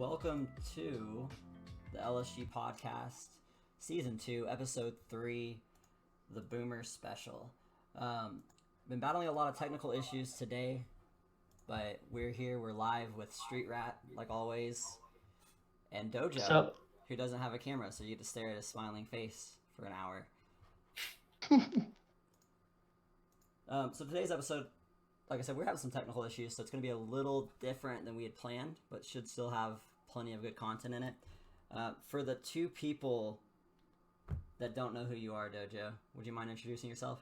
Welcome to the LSG podcast, season 2, episode 3, the Boomer Special. Been battling a lot of technical issues today, but we're here. We're live with Street Rat, like always, and Dojo, who doesn't have a camera, so you get to stare at his smiling face for an hour. So today's episode, like I said, we're having some technical issues, so it's going to be a little different than we had planned, but should still have plenty of good content in it. For the two people that don't know who you are, Dojo, would you mind introducing yourself?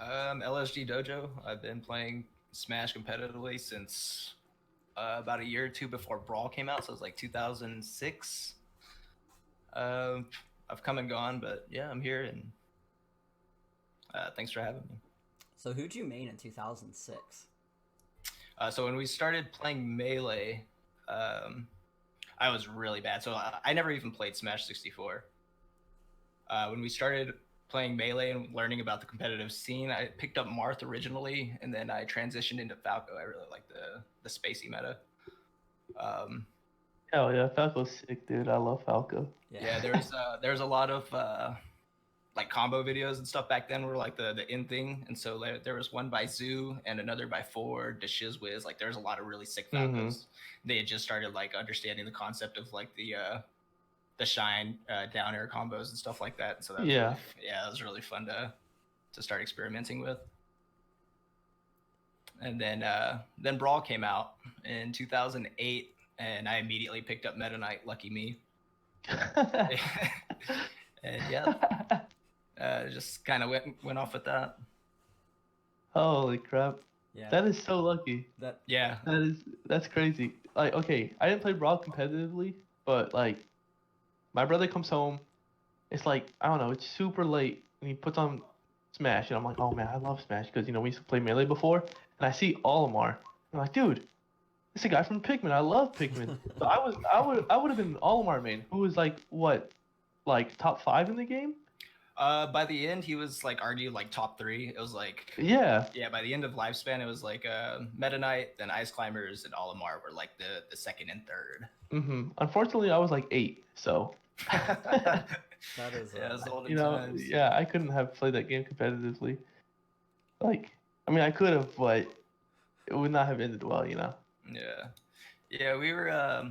LSG Dojo. I've been playing Smash competitively since about a year or two before Brawl came out, so it was like 2006. I've come and gone, but yeah, I'm here, and thanks for having me. So who'd you main in 2006? So when we started playing Melee, I was really bad. So I never even played Smash 64. When we started playing Melee and learning about the competitive scene, I picked up Marth originally, and then I transitioned into Falco. I really like the spacey meta. Hell yeah, Falco's sick, dude. I love Falco. Yeah, there's a lot of like combo videos and stuff back then were like the in thing, and so there was one by Zoo and another by Ford, the Shizwiz. Like there's a lot of really sick Falcons. They had just started like understanding the concept of like the shine down air combos and stuff like that. And so that was that was really fun to start experimenting with. And then Brawl came out in 2008, and I immediately picked up Meta Knight. Lucky me. And yeah. Just kind of went off with that. Holy crap! Yeah, that is so lucky. That's crazy. Like, okay, I didn't play Brawl competitively, but like, my brother comes home. It's like, I don't know, it's super late, and he puts on Smash, and I'm like, oh man, I love Smash because we used to play Melee before, and I see Olimar. I'm like, dude, this is a guy from Pikmin. I love Pikmin. So I would have been an Olimar main who was like what, like top 5 in the game. By the end, he was like already like top 3. It was like yeah. By the end of lifespan, it was like Meta Knight, then Ice Climbers, and Olimar were like the second and third. Unfortunately, I was like 8, so. That is olden times. Yeah, I couldn't have played that game competitively. Like, I mean, I could have, but it would not have ended well, Yeah, we were.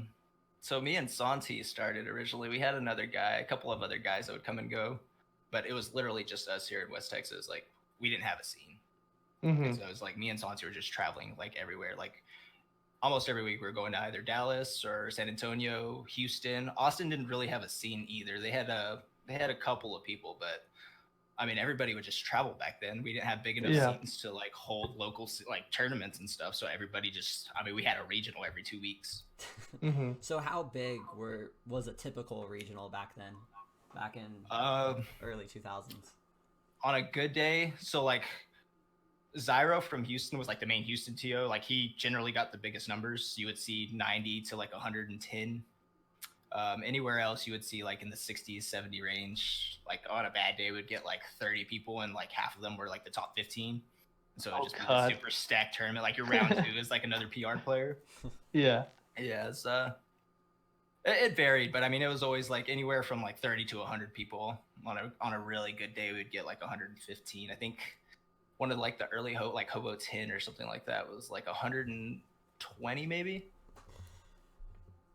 So me and Santi started originally. We had another guy, a couple of other guys that would come and go. But it was literally just us here in West Texas. Like, we didn't have a scene. So it was like me and Santi were just traveling like everywhere. Like almost every week we were going to either Dallas or San Antonio, Houston. Austin didn't really have a scene either. They had a couple of people, but I mean everybody would just travel back then. We didn't have big enough scenes to like hold local like tournaments and stuff. So everybody we had a regional every 2 weeks. So how big was a typical regional back then? Back in early 2000s. On a good day, so like Zyro from Houston was like the main Houston TO. Like he generally got the biggest numbers. You would see 90 to like 110. Anywhere else you would see like in the 60s, 70 range. Like on a bad day, we'd get like 30 people, and like half of them were like the top 15. So it would just be a super stacked tournament. Like your round 2 is like another PR player. Yeah, it's it varied, but I mean, it was always like anywhere from like 30 to 100 people. On a really good day, we'd get like 115. I think one of like the early Hobo 10 or something like that was like 120 maybe.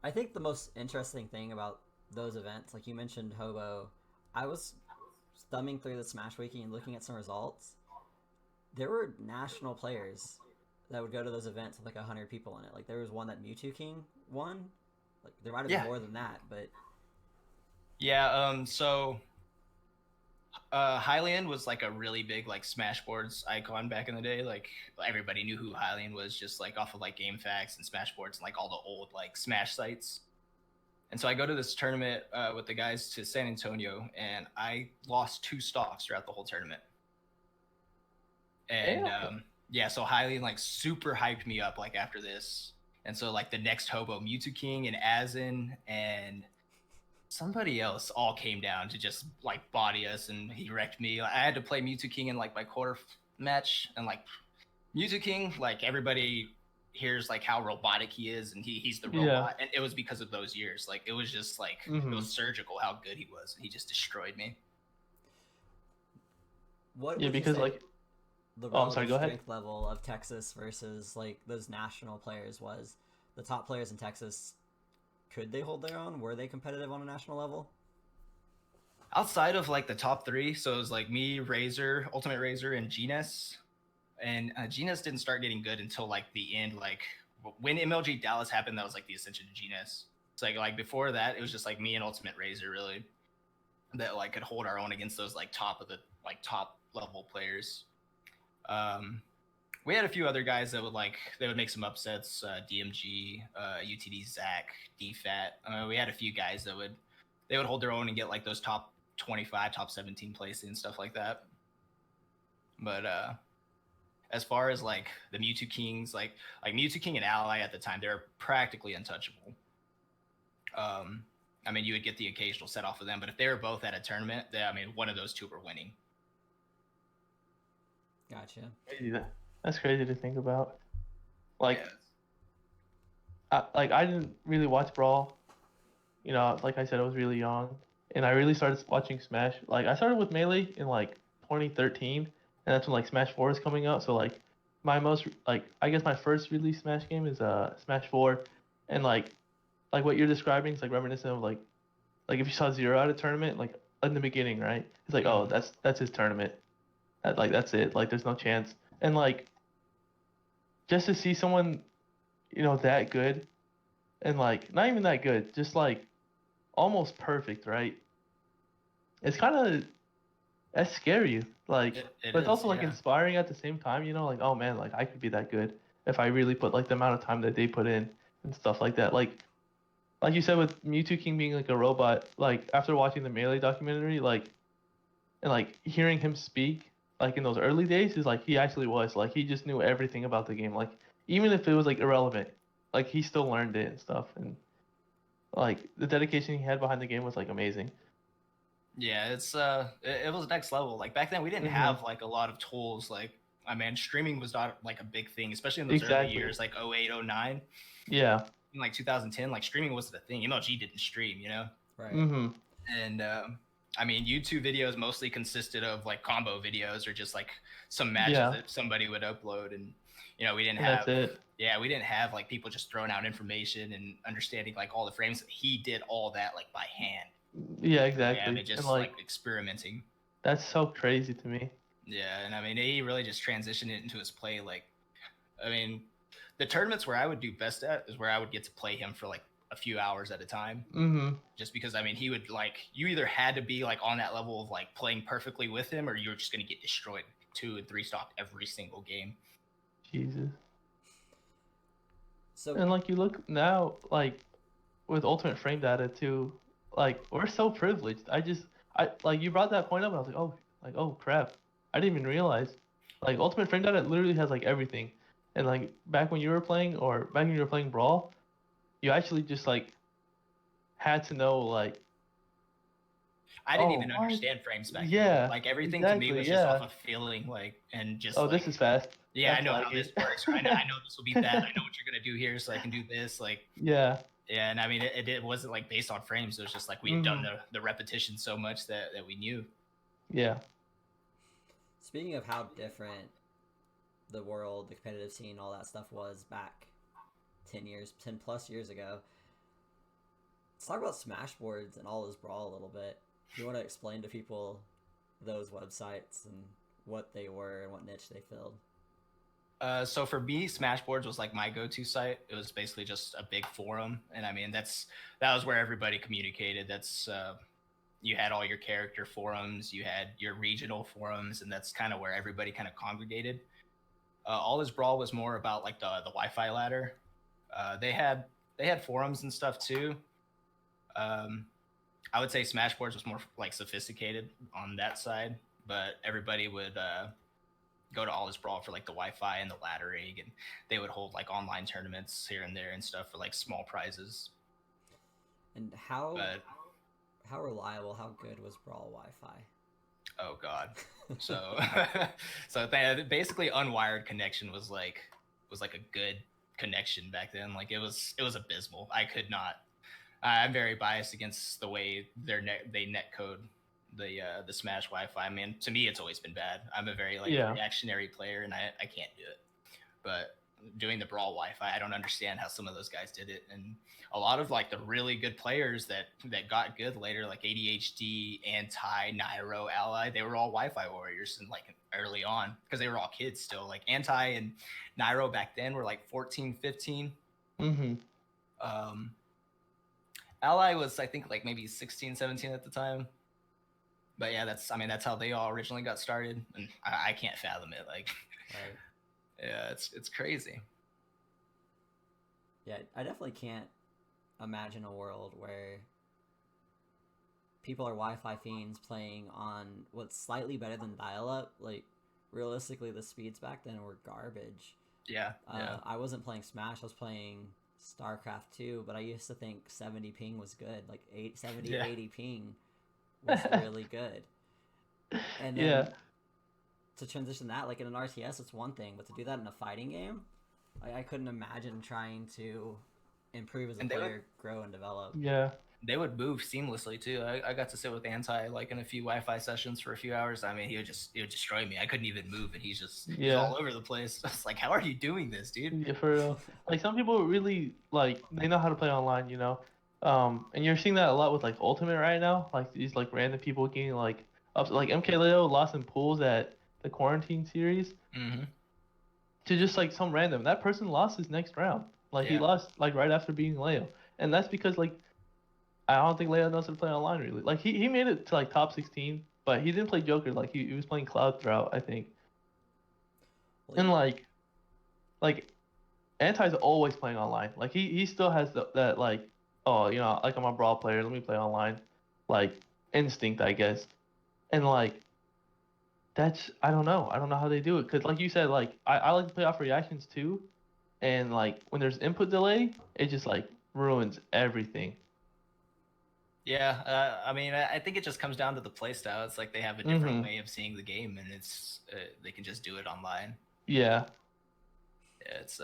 I think the most interesting thing about those events, like you mentioned Hobo, I was thumbing through the Smash Wiki and looking at some results. There were national players that would go to those events with like 100 people in it. Like there was one that Mewtwo King won. Like there might have been more than that, but so Hylian was like a really big like Smashboards icon back in the day. Like everybody knew who Hylian was just like off of like GameFAQs and Smashboards and like all the old like Smash sites. And so I go to this tournament with the guys to San Antonio, and I lost 2 stocks throughout the whole tournament. And so Hylian like super hyped me up like after this. And so like the next Hobo, Mewtwo King and Azin and somebody else all came down to just like body us, and he wrecked me. I had to play Mewtwo King in like my quarter match, and like Mewtwo King, like everybody here's like how robotic he is, and he's the Yeah. robot. And it was because of those years. Like it was just like it was surgical how good he was. He just destroyed me. What Yeah, would you because say like, the oh, I'm sorry, relative go ahead. strength level of Texas versus like those national players was? The top players in Texas, could they hold their own? Were they competitive on a national level? Outside of like the top three, so it was like me, Razor, Ultimate Razor, and Genius. And Genius didn't start getting good until like the end. Like when MLG Dallas happened, that was like the ascension to Genius. It's like before that, it was just like me and Ultimate Razor really that like could hold our own against those like top level players. We had a few other guys that would make some upsets. DMG, UTD Zach, DFAT. We had a few guys that would hold their own and get like those top 25, top 17 places and stuff like that. But as far as like the Mewtwo Kings, like Mewtwo King and Ally at the time, they're practically untouchable. I mean, you would get the occasional set off of them, but if they were both at a tournament, one of those two were winning. Gotcha. That's crazy to think about. Like, Yeah. I didn't really watch Brawl. You know, like I said, I was really young, and I really started watching Smash. Like, I started with Melee in like 2013, and that's when like Smash 4 is coming out. So like, my most like I guess my first really Smash game is Smash 4, and like what you're describing is like reminiscent of like if you saw Zero at a tournament, like in the beginning, right? It's like, oh, that's his tournament. That's it. Like, there's no chance. And like, just to see someone, you know, that good, and like not even that good, just like almost perfect, right? It's kind of that's scary. Like, but it's also like inspiring at the same time. You know, like, oh man, like I could be that good if I really put like the amount of time that they put in and stuff like that. Like you said with Mewtwo King being like a robot, like after watching the Melee documentary, like and like hearing him speak, like in those early days, is like he actually was like he just knew everything about the game. Like even if it was like irrelevant, like he still learned it and stuff. And like the dedication he had behind the game was like amazing. Yeah, it was next level. Like back then, we didn't have like a lot of tools. Like streaming was not like a big thing, especially in those early years, like 08, 09. Yeah. In like 2010, like streaming wasn't a thing. MLG didn't stream, you know. Right. And YouTube videos mostly consisted of like combo videos or just like some matches that somebody would upload, and you know we didn't have. That's it. Yeah, we didn't have like people just throwing out information and understanding like all the frames. He did all that like by hand. Yeah, exactly. Yeah, I mean, just like experimenting. That's so crazy to me. Yeah, and I mean, he really just transitioned it into his play. Like, I mean, the tournaments where I would do best at is where I would get to play him for like a few hours at a time. Just because, I mean, he would like, you either had to be like on that level of like playing perfectly with him, or you were just going to get destroyed 2 and 3 stock every single game. Jesus. So, and like you look now, like with Ultimate Frame data too, like we're so privileged. I like you brought that point up, and I was like, oh crap, I didn't even realize. Like Ultimate Frame data literally has like everything, and like back when you were playing Brawl, you actually just like had to know like. I didn't even understand frames back then. Like everything to me was just off of feeling, like, and just. Oh, this is fast. Yeah, I know how this works. I know this will be that. I know what you're gonna do here, so I can do this. Like. Yeah. Yeah, and I mean, it wasn't like based on frames. It was just like we had done the repetition so much that we knew. Yeah. Speaking of how different the world, the competitive scene, all that stuff was back 10 plus years ago, let's talk about Smashboards and all this Brawl a little bit. Do you want to explain to people those websites and what they were and what niche they filled? So for me, Smashboards was like my go-to site. It was basically just a big forum, and I mean that was where everybody communicated. That's you had all your character forums, you had your regional forums, and that's kind of where everybody kind of congregated. All this Brawl was more about like the Wi-Fi ladder. They had forums and stuff too. I would say Smashboards was more like sophisticated on that side, but everybody would go to All This Brawl for like the Wi-Fi and the ladder rig, and they would hold like online tournaments here and there and stuff for like small prizes. And how reliable, how good was Brawl Wi-Fi? Oh God. So basically unwired connection was like a good connection back then. Like it was abysmal. I could not. I'm very biased against the way they net code the Smash Wi-Fi. I mean, to me, it's always been bad. I'm a very like Yeah. reactionary player, and I can't do it. But doing the Brawl Wi-Fi, I don't understand how some of those guys did it. And a lot of like the really good players that got good later, like ADHD, Anti, Nairo, Ally, they were all Wi-Fi warriors and like early on because they were all kids still. Like Anti and Nairo back then were like 14, 15. Mm-hmm. Ally was, I think, like maybe 16, 17 at the time. But yeah, that's how they all originally got started, and I can't fathom it. Like, Right. yeah, it's crazy. Yeah, I definitely can't imagine a world where people are Wi-Fi fiends playing on what's slightly better than dial-up. Like, realistically, the speeds back then were garbage. Yeah, yeah. I wasn't playing Smash. I was playing StarCraft 2, but I used to think 70 ping was good. Like 70, 80 ping was really good. And then Yeah. to transition that, like in an RTS, it's one thing, but to do that in a fighting game, I couldn't imagine trying to improve as a player, grow and develop. Yeah. They would move seamlessly too. I got to sit with Anti like in a few Wi-Fi sessions for a few hours. I mean, he would destroy me. I couldn't even move, and he's all over the place. I was like, how are you doing this, dude? Yeah, for real. Like some people really like they know how to play online, you know. And you're seeing that a lot with like Ultimate right now. Like these like random people getting like up like MKLeo lost in pools at the quarantine series Mm-hmm. to just like some random. That person lost his next round. Like he lost like right after beating Leo. And that's because like I don't think Leo knows how to play online really. Like he made it to like top 16, but he didn't play Joker. Like he was playing Cloud throughout, I think. Well, And like Anti's always playing online. Like he still has that like, oh, you know, like I'm a Brawl player, let me play online, like instinct, I guess. And like that's I don't know. I don't know how they do it because like you said, like I like to play off reactions too, and like when there's input delay, it just like ruins everything. Yeah, I mean, I think it just comes down to the play style. It's like they have a different way of seeing the game, and it's they can just do it online. Yeah. Yeah, it's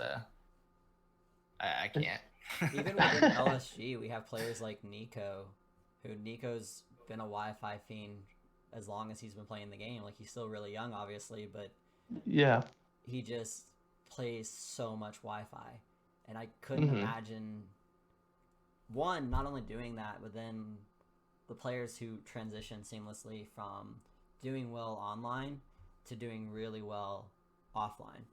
I can't. Even within LSG, we have players like Nico, who Nico's been a Wi-Fi fiend as long as he's been playing the game. Like he's still really young, obviously, but yeah, he just plays so much Wi-Fi, and I couldn't imagine one not only doing that, but then the players who transition seamlessly from doing well online to doing really well offline.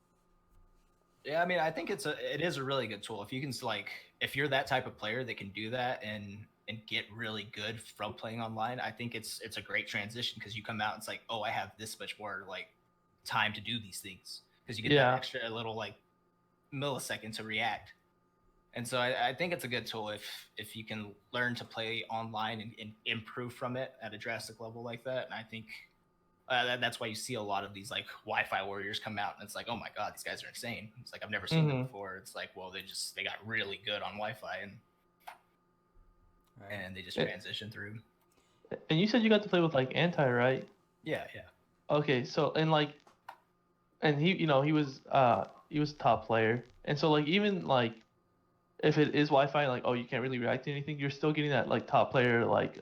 Yeah, I mean, I think it is a really good tool. If you can like, if you're that type of player that can do that and get really good from playing online, I think it's a great transition because you come out and it's like, oh, I have this much more like time to do these things because you get that extra little like millisecond to react. And so I think it's a good tool if you can learn to play online and improve from it at a drastic level like that. And I think that's why you see a lot of these like Wi-Fi warriors come out, and it's like, oh my god, these guys are insane. It's like I've never seen them before. It's like, well, they got really good on Wi-Fi and they just transition through. And you said you got to play with like Anti, right? Yeah. Okay, so and he, you know, he was top player, and so like even like if it is Wi-Fi, like oh you can't really react to anything, you're still getting that like top player like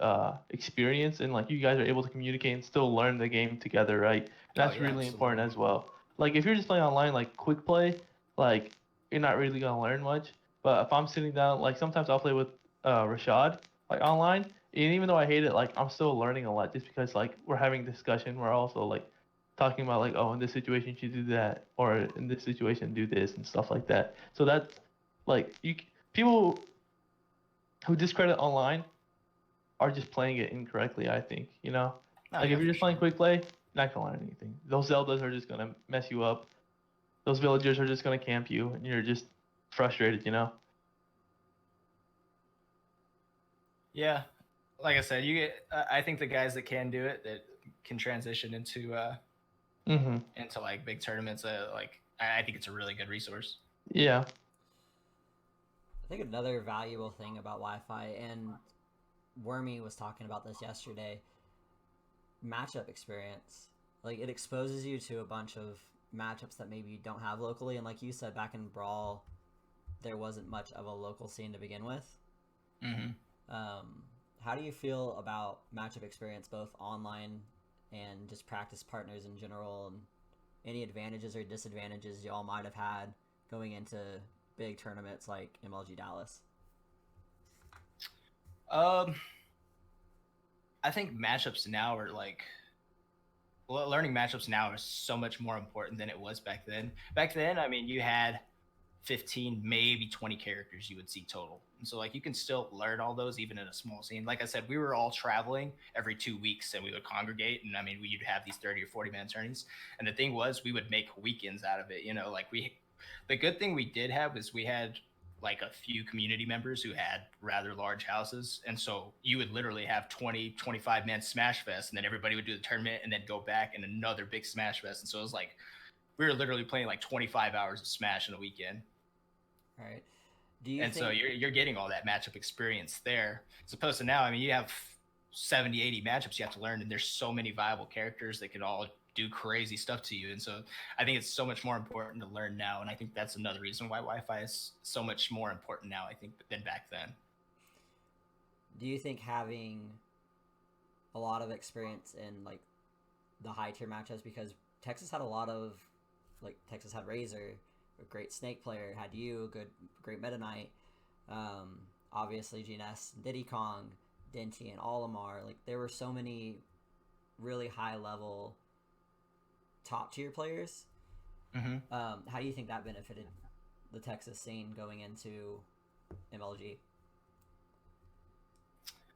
experience, and like you guys are able to communicate and still learn the game together, right? That's really important as well. Like if you're just playing online, like quick play, like you're not really gonna learn much. But if I'm sitting down, like sometimes I'll play with Rashad like online, and even though I hate it, like I'm still learning a lot just because like we're having discussion, we're also like talking about like oh in this situation you should do that, or in this situation do this and stuff like that. So that's like people who discredit online are just playing it incorrectly, I think, you know? Like if you're just playing quick play, you're not gonna learn anything. Those Zeldas are just gonna mess you up. Those villagers are just gonna camp you and you're just frustrated, you know? Yeah. Like I said, I think the guys that can do it, that can transition into like big tournaments, like I think it's a really good resource. Yeah. I think another valuable thing about Wi-Fi, and Wormy was talking about this yesterday, matchup experience. Like it exposes you to a bunch of matchups that maybe you don't have locally, and like you said, back in Brawl, there wasn't much of a local scene to begin with. Mm-hmm. How do you feel about matchup experience, both online and just practice partners in general, and any advantages or disadvantages y'all might have had going into big tournaments like MLG Dallas? I think matchups now are like, well, learning matchups now is so much more important than it was back then. Back then, I mean, you had 15, maybe 20 characters you would see total. And so like you can still learn all those even in a small scene. Like I said, we were all traveling every 2 weeks and we would congregate. And I mean, we'd have these 30 or 40 man tourneys. And the thing was, we would make weekends out of it. You know, like the good thing we did have is we had like a few community members who had rather large houses. And so you would literally have 20, 25 man Smash Fest. And then everybody would do the tournament and then go back and another big Smash Fest. And so it was like, we were literally playing like 25 hours of Smash in a weekend. Right. Do you And think... so you're getting all that matchup experience there. As opposed to now, I mean, you have 70, 80 matchups you have to learn, and there's so many viable characters that can all do crazy stuff to you. And so I think it's so much more important to learn now. And I think that's another reason why Wi-Fi is so much more important now, I think, than back then. Do you think having a lot of experience in like the high tier matchups, because Texas had a lot of, like, Texas had Razor, a great Snake player, had you, great Meta Knight, obviously GNS, Diddy Kong, Denty, and Olimar. Like, there were so many really high level top tier players. Mm-hmm. How do you think that benefited the Texas scene going into MLG?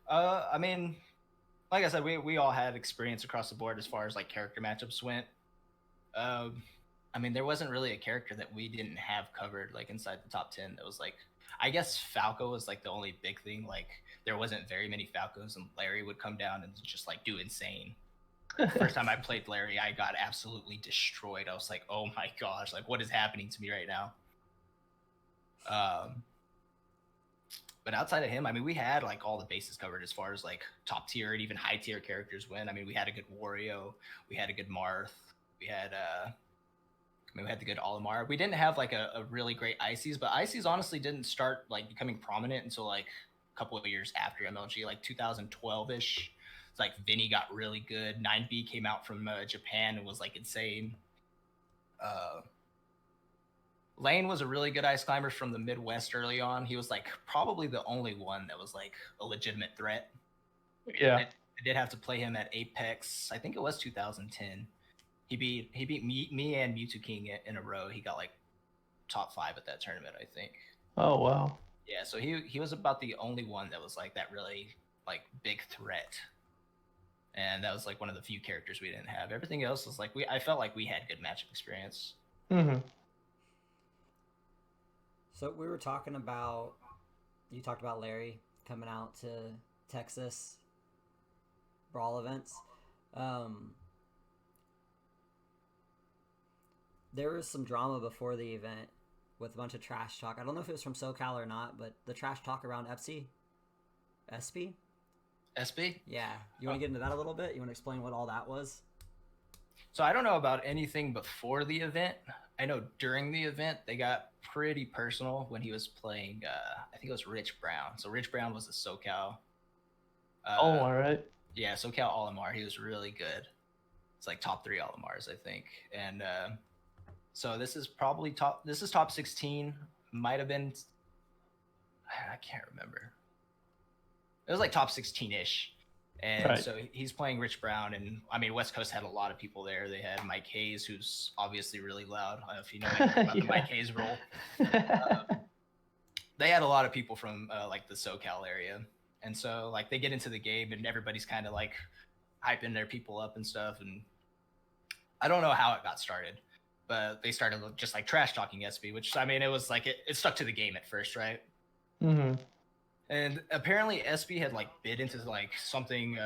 I mean, like I said, we all had experience across the board as far as like character matchups went. I mean, there wasn't really a character that we didn't have covered like inside the top 10. That was like, I guess Falco was like the only big thing. Like there wasn't very many Falcos, and Larry would come down and just like do insane. First time I played Larry, I got absolutely destroyed. I was like, oh my gosh, like what is happening to me right now? But outside of him, I mean, we had like all the bases covered as far as like top tier and even high tier characters went. I mean, we had a good Wario, we had a good Marth, we had we had the good Olimar. We didn't have like a really great Ices, but Ices honestly didn't start like becoming prominent until like a couple of years after MLG, like 2012-ish. It's like Vinny got really good. 9B came out from Japan and was like insane. Lane was a really good ice climber from the Midwest early on. He was like probably the only one that was like a legitimate threat. Yeah. I did have to play him at Apex. I think it was 2010. He beat me and Mewtwo King in a row. He got like top 5 at that tournament, I think. Oh wow. Yeah, so he was about the only one that was like that really like big threat. And that was like one of the few characters we didn't have. Everything else was like I felt like we had good matchup experience. Mm-hmm. So we were talking about, you talked about Larry coming out to Texas Brawl events. There was some drama before the event with a bunch of trash talk. I don't know if it was from SoCal or not, but the trash talk around SB? Yeah. You want to get into that a little bit? You want to explain what all that was? So I don't know about anything before the event. I know during the event, they got pretty personal when he was playing, I think it was Rich Brown. So Rich Brown was a SoCal. Oh, all right. Yeah, SoCal Olimar. He was really good. It's like top 3 Olimars, I think. And so this is probably top 16. Might have been, I can't remember. It was like top 16-ish. And right. So he's playing Rich Brown. And I mean, West Coast had a lot of people there. They had Mike Hayes, who's obviously really loud. I don't know if you know anything about the Mike Hayes role. They had a lot of people from like the SoCal area. And so like they get into the game and everybody's kind of like hyping their people up and stuff. And I don't know how it got started, but they started just like trash talking SB, which I mean, it was like, it stuck to the game at first, right? Mm-hmm. And apparently SB had like bit into like something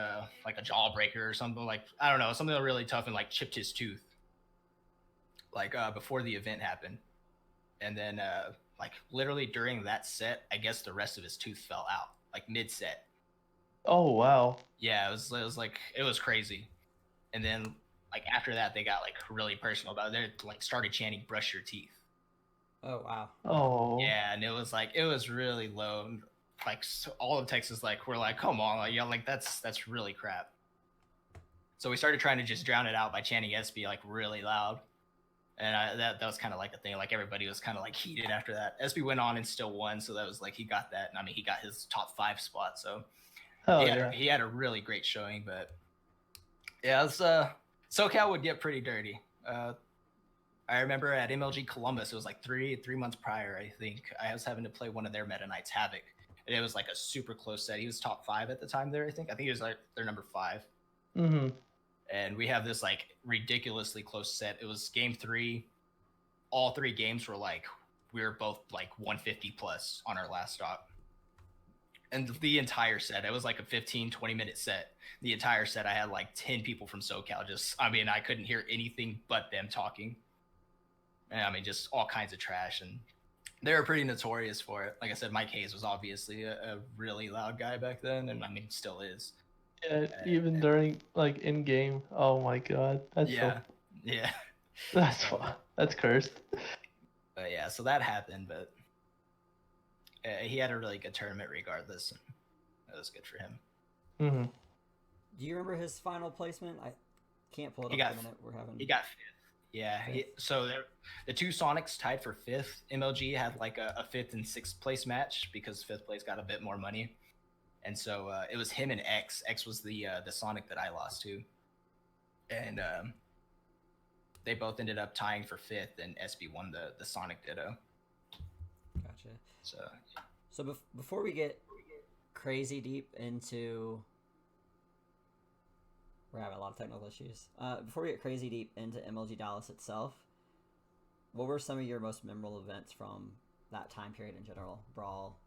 like a jawbreaker or something, like, I don't know, something really tough, and like chipped his tooth like before the event happened. And then like literally during that set, I guess the rest of his tooth fell out like mid set. Oh wow. Yeah, it was like, it was crazy. And then like after that, they got like really personal about it. They like started chanting "brush your teeth." Oh wow. Oh. Yeah, and it was really low. Like so all of Texas, like we're like, come on, like, like that's really crap. So we started trying to just drown it out by chanting SB like really loud, and that was kind of like a thing. Like everybody was kind of like heated after that. SB went on and still won, so that was like he got that. And I mean, he got his top 5 spot, so Hell yeah. he had a really great showing. But yeah, it was, SoCal would get pretty dirty. I remember at MLG Columbus, it was like three months prior, I think. I was having to play one of their Meta Knights, Havoc, and it was like a super close set. He was top 5 at the time there, I think. I think he was like their number 5. Mm-hmm. And we have this like ridiculously close set. It was game 3. All 3 games were like we were both like 150 plus on our last stop. And the entire set, it was like a 15-20 minute set. The entire set, I had like 10 people from SoCal. I couldn't hear anything but them talking. And I mean, just all kinds of trash. And they were pretty notorious for it. Like I said, Mike Hayes was obviously a really loud guy back then, and I mean, still is. Yeah, even during like in game. Oh my god, that's yeah. That's cursed. But yeah, so that happened. But he had a really good tournament regardless. And that was good for him. Mm-hmm. Do you remember his final placement? I can't pull it He up got- in a minute. We're having. He got 5th. Yeah. So the 2 Sonics tied for 5th. MLG had like a 5th and 6th place match because 5th place got a bit more money. And so it was him and X. X was the Sonic that I lost to. And they both ended up tying for 5th, and SB won the Sonic Ditto. Gotcha. So Before we get crazy deep into, we're having a lot of technical issues. Before we get crazy deep into MLG Dallas itself, what were some of your most memorable events from that time period in general? Brawl,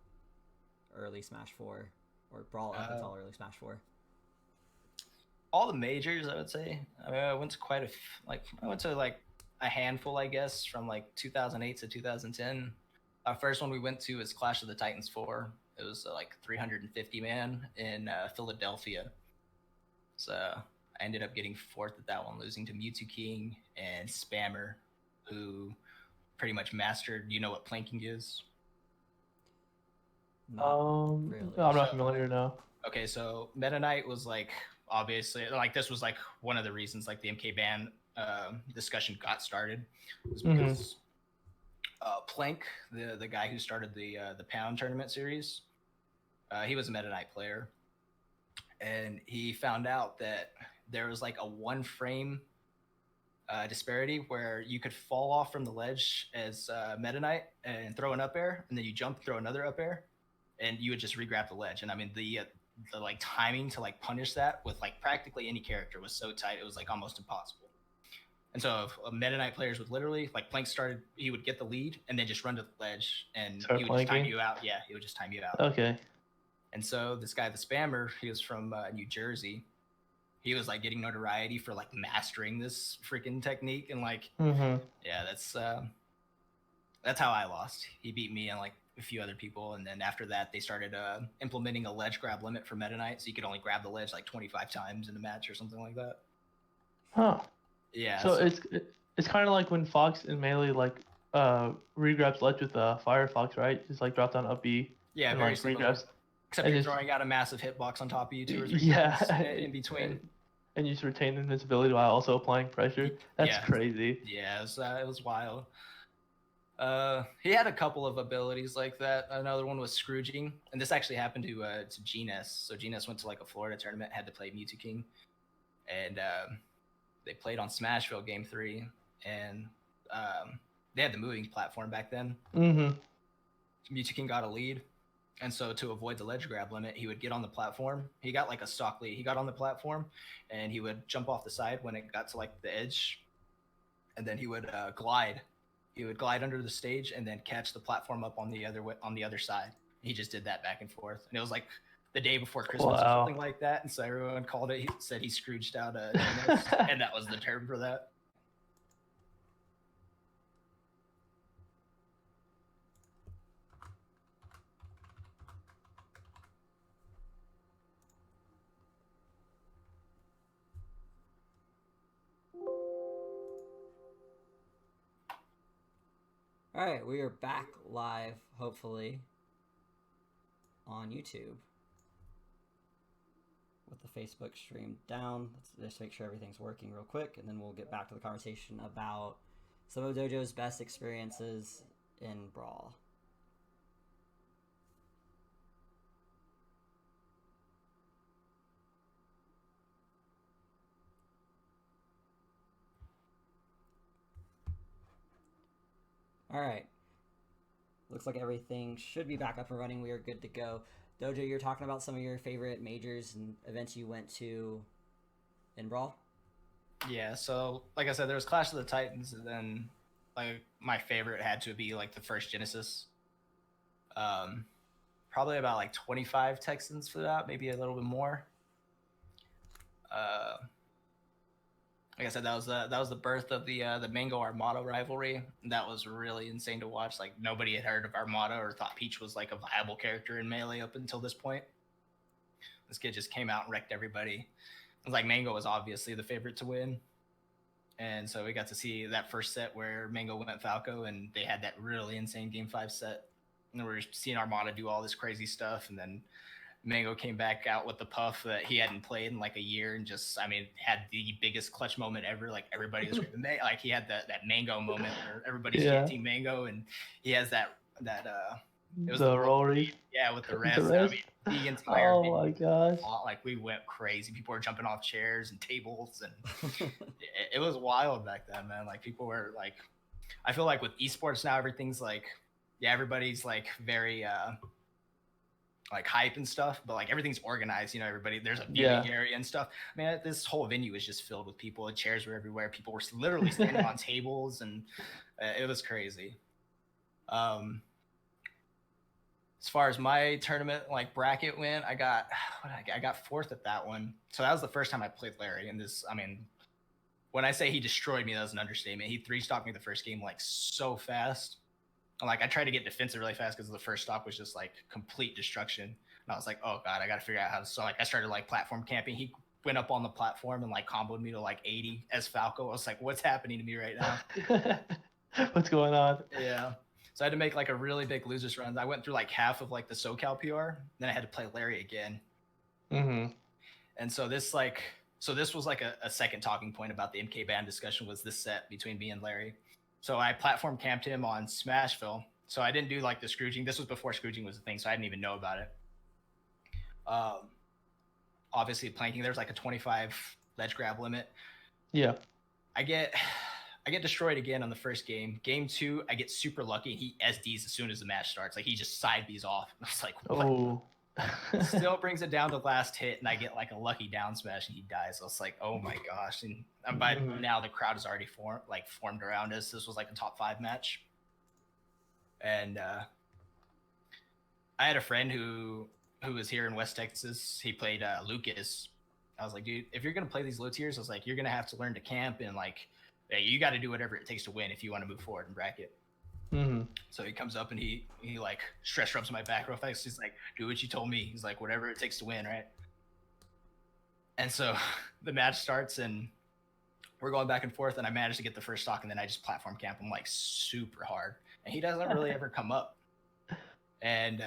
early Smash 4, or Brawl up until early Smash 4? all the majors, I would say. I mean, I went to like a handful, I guess, from like 2008 to 2010. Our first one we went to was Clash of the Titans 4. It was like 350 man in Philadelphia. So I ended up getting 4th at that one, losing to Mewtwo King and Spammer, who pretty much mastered. You know what planking is? Really. I'm not familiar now. Okay, so Meta Knight was like obviously like this was like one of the reasons like the MK ban discussion got started was because Plank, the guy who started the Pound tournament series, he was a Meta Knight player, and he found out that there was like a 1 frame disparity where you could fall off from the ledge as Meta Knight and throw an up air, and then you jump, throw another up air, and you would just re-grab the ledge. And I mean the like timing to like punish that with like practically any character was so tight, it was like almost impossible. And so Meta Knight players would literally, like Plank started, he would get the lead and then just run to the ledge and he would just time you out. Yeah, he would just time you out. Okay. And so this guy, the Spammer, he was from New Jersey. He was like getting notoriety for like mastering this freaking technique, and like, yeah, that's how I lost. He beat me and like a few other people, and then after that they started implementing a ledge grab limit for Meta Knight, so you could only grab the ledge like 25 times in a match or something like that. Huh. Yeah. So it's kind of like when Fox in Melee like regrabs ledge with Firefox, right? Just like drop down up B. Yeah, and, very like, similar. regrabs. Except you're throwing out a massive hitbox on top of you 2 or 3 times in between. And you just retain invincibility while also applying pressure. That's crazy. Yeah, it was wild. He had a couple of abilities like that. Another one was Scrooging, and this actually happened to Genius. So Genius went to like a Florida tournament, had to play Mewtwo King, and they played on Smashville Game 3, and they had the moving platform back then. Mewtwo King got a lead, and so to avoid the ledge grab limit, he would get on the platform. He got like a stock lead. He got on the platform, and he would jump off the side when it got to like the edge, and then he would glide. He would glide under the stage and then catch the platform up on the other side. He just did that back and forth, and it was like the day before Christmas or something like that. And so everyone called it. He said he Scrooged out Genius, and that was the term for that. All right, we are back live, hopefully, on YouTube with the Facebook stream down. Let's just make sure everything's working real quick, and then we'll get back to the conversation about some of Dojo's best experiences in Brawl. All right. Looks like everything should be back up and running. We are good to go. Dojo, you're talking about some of your favorite majors and events you went to in Brawl? Yeah, so like I said, there was Clash of the Titans, and then like my favorite had to be like the first Genesis. Um, Probably about like 25 Texans for that, maybe a little bit more. Uh, like I said, that was the birth of the Mango Armada rivalry. That was really insane to watch. Like nobody had heard of Armada or thought Peach was like a viable character in Melee up until this point. This kid just came out and wrecked everybody. It was like Mango was obviously the favorite to win. And so we got to see that first set where Mango went Falco, and they had that really insane Game 5 set. And we were seeing Armada do all this crazy stuff, and then Mango came back out with the puff that he hadn't played in like a year, and just, I mean, had the biggest clutch moment ever. Like everybody was screaming, like he had that Mango moment where everybody's chanting Mango, and he has that it was the Rory. Yeah, with the rest. The rest? I mean, the entire Oh my gosh. like we went crazy. People were jumping off chairs and tables, and it was wild back then, man. Like people were like, I feel like with esports now, everything's like, yeah, everybody's like very like hype and stuff, but like everything's organized. You know, everybody, there's a viewing area and stuff. Man, this whole venue was just filled with people. The chairs were everywhere. People were literally standing on tables, and it was crazy. As far as my tournament like bracket went, I got fourth at that one. So that was the first time I played Larry. And this, I mean, when I say he destroyed me, that was an understatement. He 3-stocked me the first game like so fast. And, like I tried to get defensive really fast because the first stock was just like complete destruction. And I was like, oh god, I got to figure out how to. So like I started like platform camping. He went up on the platform and like comboed me to like 80 as Falco. I was like, what's happening to me right now? What's going on? Yeah. So I had to make like a really big losers run. I went through like half of like the SoCal PR. Then I had to play Larry again. Mm-hmm. And so this was like a second talking point about the MK ban discussion, was this set between me and Larry. So I platform camped him on Smashville. So I didn't do like the Scrooging. This was before Scrooging was a thing, so I didn't even know about it. Obviously planking, there's like a 25 ledge grab limit. Yeah. I get destroyed again on the first game. Game 2, I get super lucky. He SDs as soon as the match starts. Like he just side Bs off. I was like, what? Oh. Still brings it down to last hit, and I get like a lucky down smash, and he dies. So it's like, oh my gosh! And by now the crowd is already formed around us. This was like a top 5 match, and I had a friend who was here in West Texas. He played Lucas. I was like, dude, if you're gonna play these low tiers, I was like, you're gonna have to learn to camp, and like, yeah, you got to do whatever it takes to win if you want to move forward in bracket. Mm-hmm. So he comes up and he like stress rubs my back real fast. He's like, do what you told me. He's like, whatever it takes to win, right? And so the match starts and we're going back and forth, and I managed to get the first stock, and then I just platform camp him like super hard, and he doesn't really ever come up. And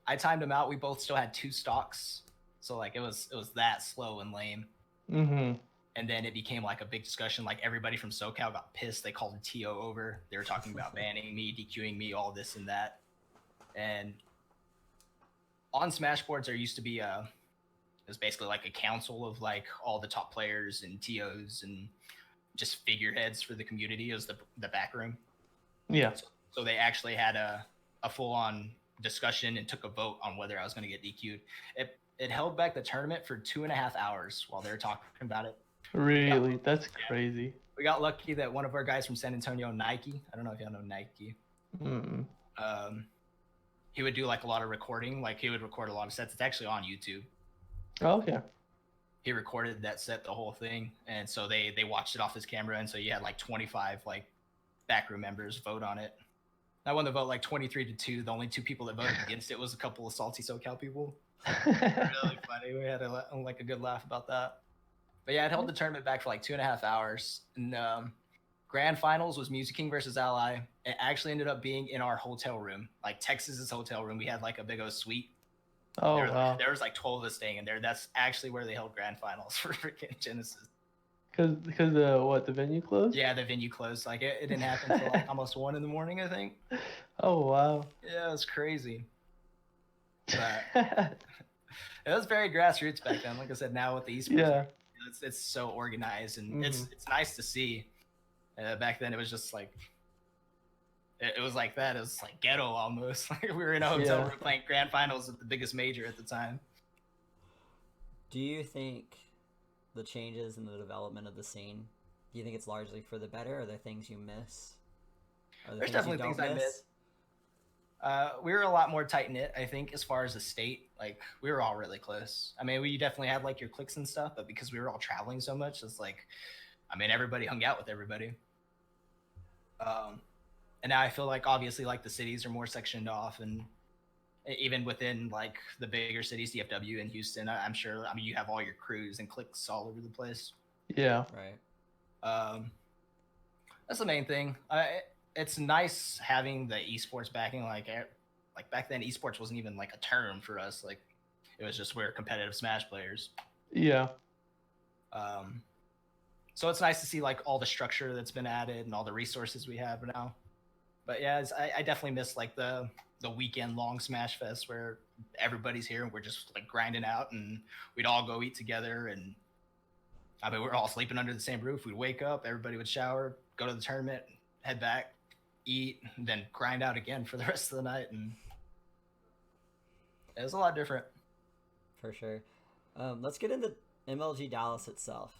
I timed him out. We both still had 2 stocks, so like it was that slow and lame. Mm-hmm. And then it became like a big discussion. Like everybody from SoCal got pissed. They called TO over. They were talking about banning me, DQing me, all this and that. And on Smashboards, there used to be it was basically like a council of like all the top players and TOs and just figureheads for the community. It was the back room. Yeah. So they actually had a full on discussion and took a vote on whether I was going to get DQ'd. It held back the tournament for 2.5 hours while they were talking about it. Really? That's crazy. We got lucky that one of our guys from San Antonio, Nike, I don't know if y'all know Nike. He would do like a lot of recording. Like he would record a lot of sets. It's actually on YouTube. Oh, okay. He recorded that set, the whole thing. And so they watched it off his camera. And so you had like 25 like backroom members vote on it. I won the vote like 23-2. The only 2 people that voted against it was a couple of salty SoCal people. Really funny. We had a good laugh about that. But yeah, it held the tournament back for like 2.5 hours. And grand finals was Music King versus Ally. It actually ended up being in our hotel room, like Texas's hotel room. We had like a big old suite. Oh wow. There was like 12 of us staying in there. That's actually where they held grand finals for freaking Genesis. Because what, the venue closed? Yeah, the venue closed. Like it didn't happen until like almost 1 in the morning, I think. Oh wow. Yeah, it was crazy. But it was very grassroots back then. Like I said, now with the esports, Yeah. it's so organized and Mhm. it's nice to see. Back then, it was just like it was like that. It was like ghetto almost. Like we were in a hotel Yeah. room playing grand finals at the biggest major at the time. Do you think the changes in the development of the scene, do you think it's largely for the better, or are there things you miss? Are there There's you definitely don't things I miss. We were a lot more tight knit, I think, as far as the state. Like we were all really close. I mean, we definitely had like your cliques and stuff, but because we were all traveling so much, it's like, I mean, everybody hung out with everybody. And now I feel like obviously like the cities are more sectioned off, and even within like the bigger cities, DFW and Houston, I'm sure. I mean, you have all your crews and cliques all over the place. Yeah. Right. That's the main thing. It's nice having the esports backing. Like back then, esports wasn't even like a term for us. Like it was just we're competitive Smash players. Yeah. So it's nice to see like all the structure that's been added and all the resources we have now. But yeah, I definitely miss like the weekend long Smash Fest where everybody's here and we're just like grinding out, and we'd all go eat together. And I mean, we're all sleeping under the same roof. We'd wake up, everybody would shower, go to the tournament, head back, eat, and then grind out again for the rest of the night. And it was a lot different. For sure. Let's get into MLG Dallas itself.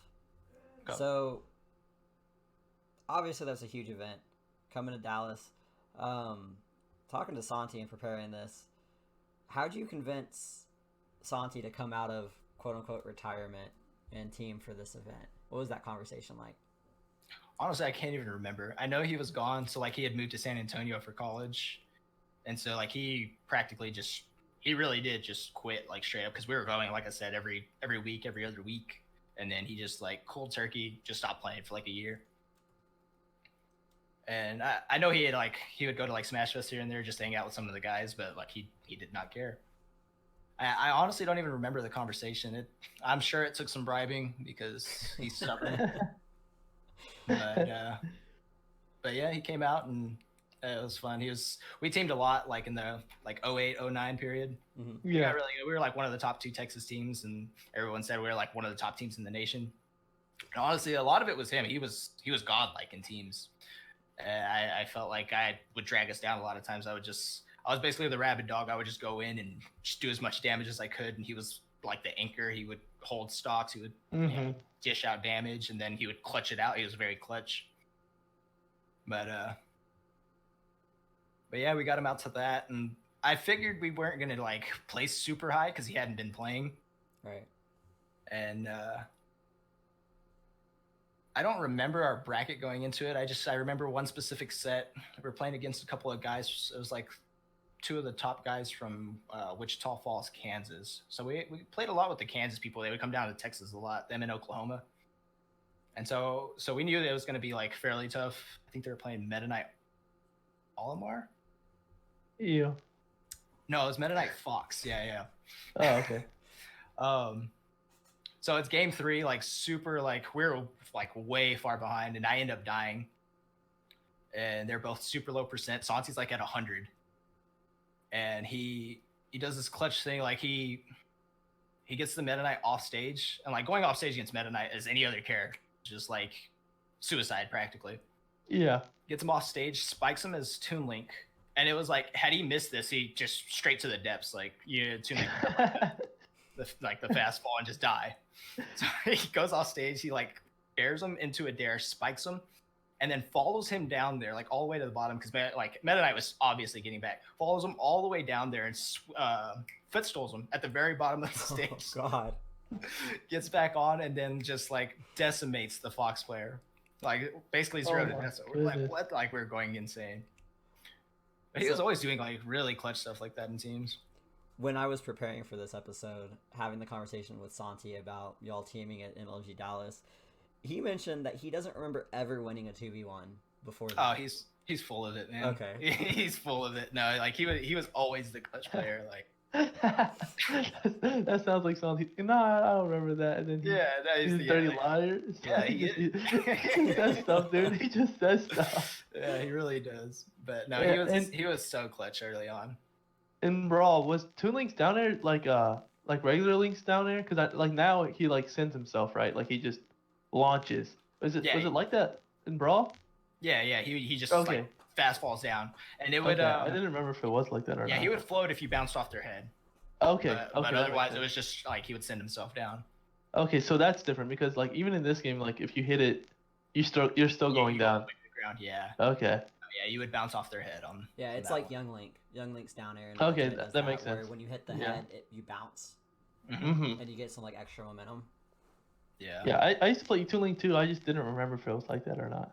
Go. So, obviously, that's a huge event coming to Dallas. Talking to Santi and preparing this, how'd you convince Santi to come out of quote unquote retirement and team for this event? What was that conversation like? Honestly, I can't even remember. I know he was gone, so like he had moved to San Antonio for college, and so like he really did just quit like straight up, because we were going, like I said, every week, every other week, and then he just like cold turkey just stopped playing for like a year. And I know he would go to like Smash Fest here and there just to hang out with some of the guys, but like he did not care. I honestly don't even remember the conversation. I'm sure it took some bribing because he's stubborn. But yeah, he came out and it was fun. We teamed a lot like in the like 08, 09 period. Mm-hmm. Yeah. We were like one of the top 2 Texas teams, and everyone said we were like one of the top teams in the nation. And honestly, a lot of it was him. He was godlike in teams. I felt like I would drag us down a lot of times. I was basically the rabid dog. I would just go in and just do as much damage as I could, and he was like the anchor. He would hold stocks. He would dish out damage, and then he would clutch it out. He was very clutch. But yeah, we got him out to that, and I figured we weren't gonna like place super high because he hadn't been playing. Right. And I don't remember our bracket going into it. I remember one specific set. We were playing against a couple of guys. It was like 2 of the top guys from Wichita Falls, Kansas. So we played a lot with the Kansas people. They would come down to Texas a lot, them in Oklahoma. And so we knew that it was going to be like fairly tough. I think they were playing Meta Knight Olimar. Yeah. No, it was Meta Knight Fox. Yeah. Oh, okay. So it's game 3, like super, like we're like way far behind, and I end up dying. And they're both super low percent. Santi's like at 100, and he does this clutch thing. Like he gets the Meta Knight off stage, and like going off stage against Meta Knight as any other character, just like suicide practically. Yeah. Gets him off stage, spikes him as Toon Link, and it was like had he missed this, he just straight to the depths. Like Toon Link. the fast fall and just die. So he goes off stage, he like dares him into a dare, spikes him, and then follows him down there like all the way to the bottom, because Meta Knight was obviously getting back. Follows him all the way down there and footstools him at the very bottom of the stage. Oh God. Gets back on and then just like decimates the Fox player, like basically 0 to death. So we're like, what? Like we're going insane. But he was always doing like really clutch stuff like that in teams. When I was preparing for this episode, having the conversation with Santi about y'all teaming at MLG Dallas, he mentioned that he doesn't remember ever winning a 2v1 before that. Oh, he's full of it, man. Okay. He's full of it. No, like he was always the clutch player. Like That sounds like something. No, I don't remember that. And then yeah, he's a dirty liar. Yeah, he he just, is. he just says stuff, dude. He just says stuff. Yeah, he really does. But no, Yeah, he was so clutch early on. in Brawl, was Toon Link's down there like regular Link's down there? Because like now he like sends himself, right? Like he just launches. Was it Yeah, like that in Brawl? Yeah. He just Okay. like fast falls down, and it would. Okay. I didn't remember if it was like that or Yeah, not. he would float if you bounced off their head. Okay. But that otherwise, makes it was sense. just like he would send himself down. Okay, so that's different because like even in this game, like if you hit it, you're still Yeah, going you go all down. the way to the ground. Yeah. Okay. Yeah, you would bounce off their head on. Yeah, it's that like one. Young Link. Young Link's down air. And Okay, Ultimate does that makes where sense. when you hit the Yeah. head, you bounce Mm-hmm. and you get some like extra momentum. Yeah. Yeah, I used to play Toon Link too. I just didn't remember if it was like that or not.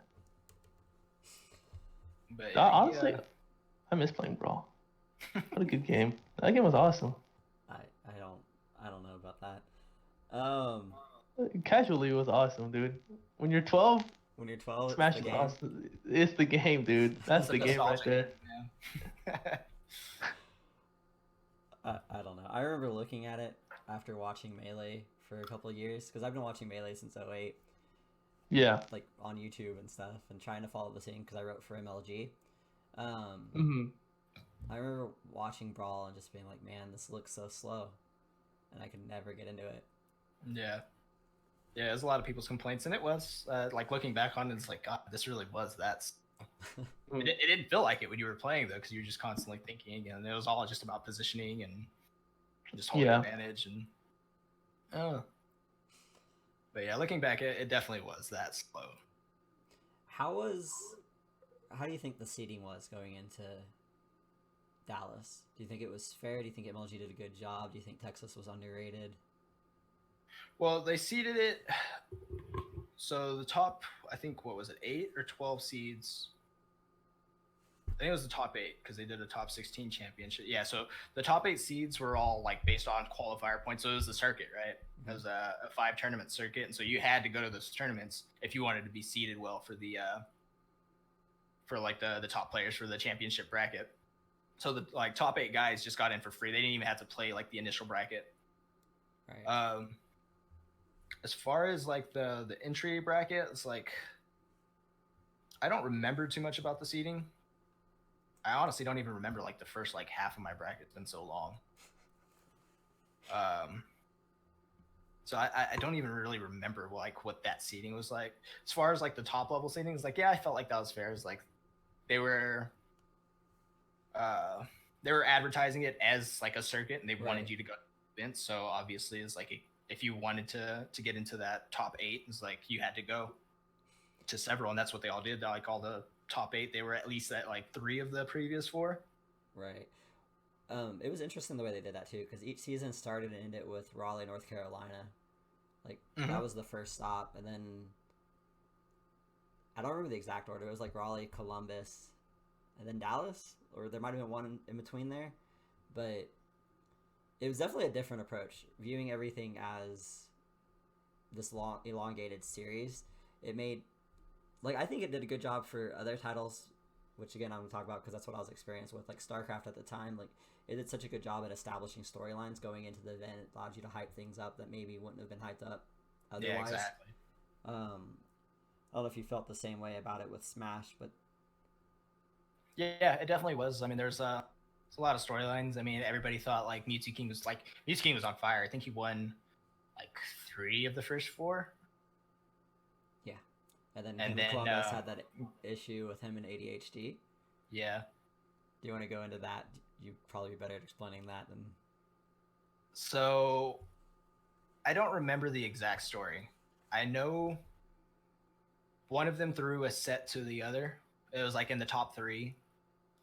But Honestly, I miss playing Brawl. What a good game. That game was awesome. I don't know about that. Casually, it was awesome, dude. When you're 12, When you're 12, Smash it's is the game. awesome. It's the game, dude. That's the game right there. I don't know. I remember looking at it after watching Melee for a couple of years because I've been watching Melee since 08, Yeah. like on YouTube and stuff, and trying to follow the scene because I wrote for MLG. Mm-hmm. I remember watching Brawl and just being like, man, this looks so slow, and I could never get into it. Yeah. Yeah, there's a lot of people's complaints, and it was like looking back on it, it's like God, this really was that. It didn't feel like it when you were playing though, because you were just constantly thinking, and it was all just about positioning and just holding advantage. And but yeah, looking back, it definitely was that slow. How do you think the seeding was going into Dallas? Do you think it was fair? Do you think MLG did a good job? Do you think Texas was underrated? Well, they seeded it. So the top, I think, what was it, 8 or 12 seeds? I think it was the top 8 because they did a top 16 championship. Yeah, so the top 8 seeds were all like based on qualifier points. So it was the circuit, right? It was a 5 tournament circuit, and so you had to go to those tournaments if you wanted to be seeded well for the the top players for the championship bracket. So the like top 8 guys just got in for free. They didn't even have to play like the initial bracket. Right. As far as like the entry bracket, it's like I don't remember too much about the seeding. I honestly don't even remember like the first like half of my bracket. It's been so long. So I don't even really remember like what that seeding was like. As far as like the top level seedings, like yeah, I felt like that was fair. It was like they were advertising it as like a circuit, and they wanted you to go to events. So obviously, it's like if you wanted to get into that top 8, it's like you had to go to several, and that's what they all did. Like all the top 8, they were at least at like 3 of the previous 4. Right. It was interesting the way they did that too, because each season started and ended with Raleigh, North Carolina. Like that was the first stop, and then I don't remember the exact order. It was like Raleigh, Columbus, and then Dallas, or there might have been one in between there, but it was definitely a different approach, viewing everything as this long elongated series. It made, like, I think it did a good job for other titles, which again I'm gonna talk about because that's what I was experienced with, like StarCraft at the time. Like it did such a good job at establishing storylines going into the event. It allowed you to hype things up that maybe wouldn't have been hyped up otherwise. Yeah, exactly. I don't know if you felt the same way about it with Smash, but yeah, it definitely was. I mean, there's a lot of storylines. I mean, everybody thought like Mewtwo King was on fire. I think he won like 3 of the first 4. Yeah, and then Columbus had that issue with him and ADHD. Yeah. Do you want to go into that? You'd probably be better at explaining that than. So, I don't remember the exact story. I know one of them threw a set to the other. It was like in the top 3.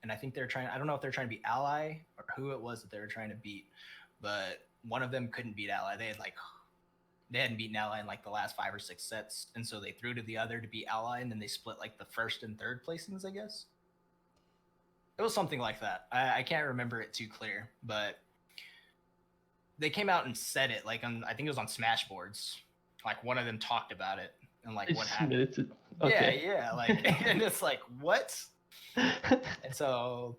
And I think I don't know if they're trying to beat Ally or who it was that they were trying to beat, but one of them couldn't beat Ally. They hadn't beaten Ally in like the last 5 or 6 sets. And so they threw to the other to beat Ally, and then they split like the first and third placings, I guess. It was something like that. I can't remember it too clear, but they came out and said it like I think it was on Smash boards. Like one of them talked about it, and like It's what just happened. admitted to. Okay. Yeah, like and it's like what? And so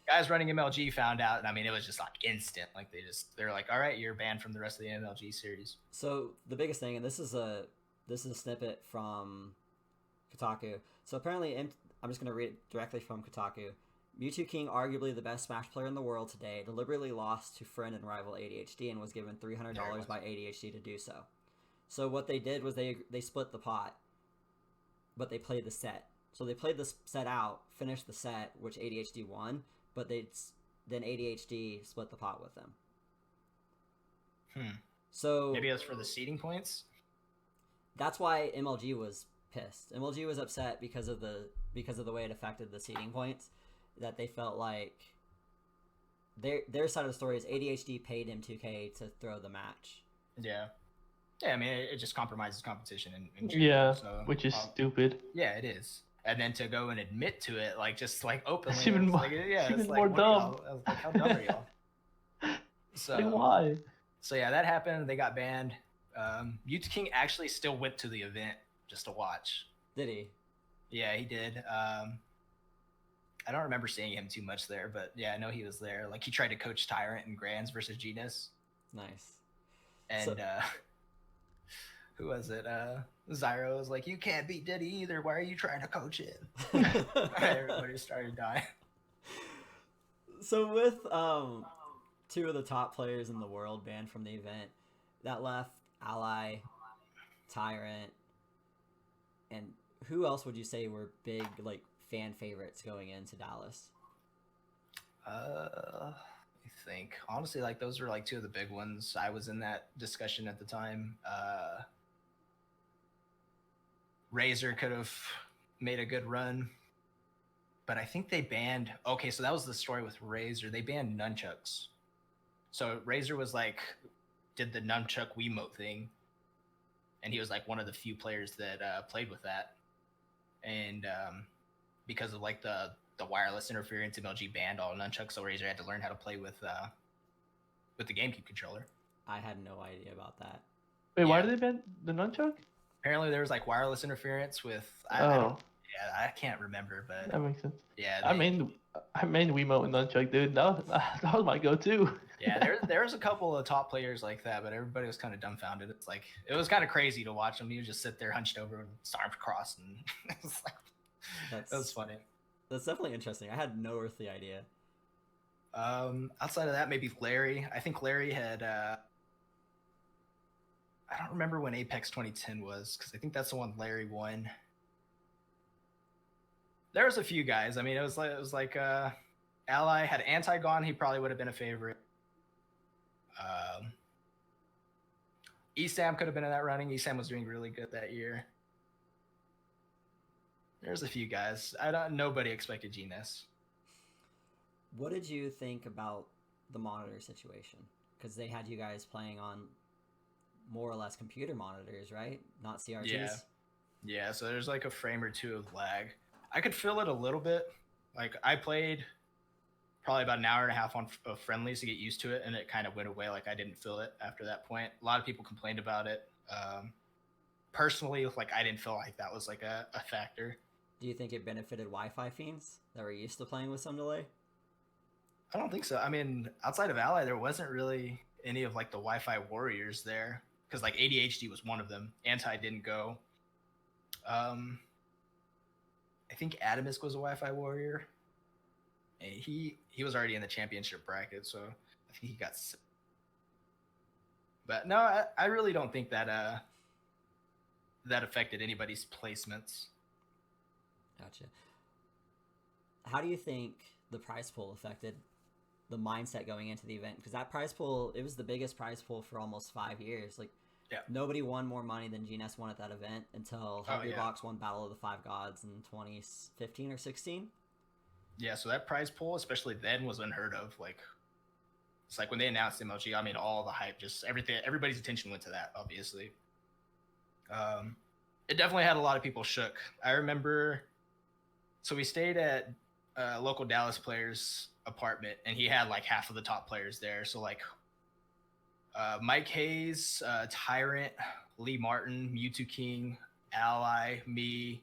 guys running MLG found out, and I mean it was just like instant. Like they're like, all right, you're banned from the rest of the MLG series. So the biggest thing, and this is a snippet from Kotaku. So apparently, I'm just going to read it directly from Kotaku. Mewtwo King, arguably the best Smash player in the world today, deliberately lost to friend and rival ADHD and was given $300 by ADHD to do so. So what they did was they split the pot, but they played the set. So they played the set out, finished the set, which ADHD won, but then ADHD split the pot with them. So maybe it was for the seeding points. That's why MLG was pissed. MLG was upset because of the way it affected the seeding points. That they felt like their side of the story is ADHD paid him 2K to throw the match. Yeah. Yeah, I mean, it just compromises competition. Yeah, so, which is stupid. Yeah, it is. And then to go and admit to it, like, just, like, openly. It's even more, like, yeah, it's it's like, more dumb. I was like, how dumb are y'all? So, like, why? So, yeah, that happened. They got banned. Mewtwo King actually still went to the event just to watch. Did he? Yeah, he did. I don't remember seeing him too much there, but, yeah, I know he was there. Like, he tried to coach Tyrant in Grands versus Genus. Nice. And, who was it? Zyro was like, you can't beat Diddy either. Why are you trying to coach it? Everybody started dying. So with two of the top players in the world banned from the event, that left Ally, Tyrant, and who else would you say were big like fan favorites going into Dallas? I think honestly, like those were like two of the big ones. I was in that discussion at the time. Razor could have made a good run, but I think they banned. Okay, so that was the story with Razor. They banned nunchucks. So Razor was like, did the nunchuck Wiimote thing, and he was like one of the few players that played with that. And because of like the wireless interference, MLG banned all nunchucks, so Razor had to learn how to play with the GameCube controller. I had no idea about that. Wait, why did they ban the nunchuck? Apparently there was like wireless interference with I can't remember, but that makes sense. Yeah, I made Wiimote and nunchuck, dude. That was my go-to. Yeah, there was a couple of top players like that, but everybody was kind of dumbfounded. It's like it was kind of crazy to watch them. You just sit there hunched over with arms crossed, and it was like that was funny. That's definitely interesting. I had no earthly idea. Outside of that, maybe Larry. I think Larry had. I don't remember when Apex 2010 was, because I think that's the one Larry won. There was a few guys. I mean, it was like Ally had Anti-Gon. He probably would have been a favorite. Esam could have been in that running. Esam was doing really good that year. There's a few guys. Nobody expected Genus. What did you think about the monitor situation? Because they had you guys playing on more or less computer monitors, right? Not CRTs? Yeah, so there's like a frame or two of lag. I could feel it a little bit. Like I played probably about an hour and a half of friendlies to get used to it, and it kind of went away. Like I didn't feel it after that point. A lot of people complained about it. Personally, like I didn't feel like that was like a factor. Do you think it benefited Wi-Fi fiends that were used to playing with some delay? I don't think so. I mean, outside of Ally, there wasn't really any of like the Wi-Fi warriors there, because like ADHD was one of them. Anti didn't go. I think Atomisk was a Wi-Fi warrior. And he was already in the championship bracket, so I think he got. But no, I really don't think that that affected anybody's placements. Gotcha. How do you think the prize pool affected the mindset going into the event? Because that prize pool, it was the biggest prize pool for almost 5 years. Like, nobody won more money than GNS won at that event until Hungrybox won Battle of the Five Gods in 2015 or 16. Yeah, so that prize pool, especially then, was unheard of. Like, it's like when they announced MLG, I mean, all the hype, just everything, everybody's attention went to that, obviously. It definitely had a lot of people shook. I remember, so we stayed at a local Dallas player's apartment, and he had like half of the top players there. So like Mike Hayes, Tyrant, Lee Martin, Mewtwo King, Ally, me,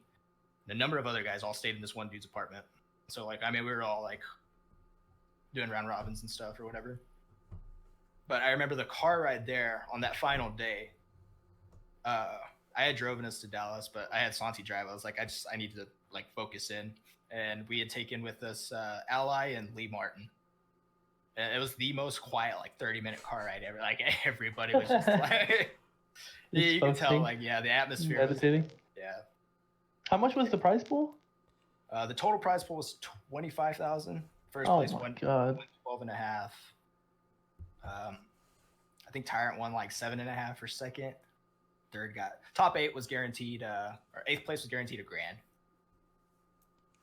and a number of other guys all stayed in this one dude's apartment. So like, I mean, we were all like doing round robins and stuff or whatever. But I remember the car ride there on that final day. I had driven us to Dallas, but I had Santi drive. I was like, I need to like focus in, and we had taken with us Ally and Lee Martin. And it was the most quiet, like 30-minute car ride ever. Like everybody was just like, you can tell, like the atmosphere. Meditating. Yeah. How much was the prize pool? The total prize pool was 25,000. First Oh place my won God. 12.5. I think Tyrant won like 7.5 for second. Third got top 8 was guaranteed, or 8th place was guaranteed $1,000.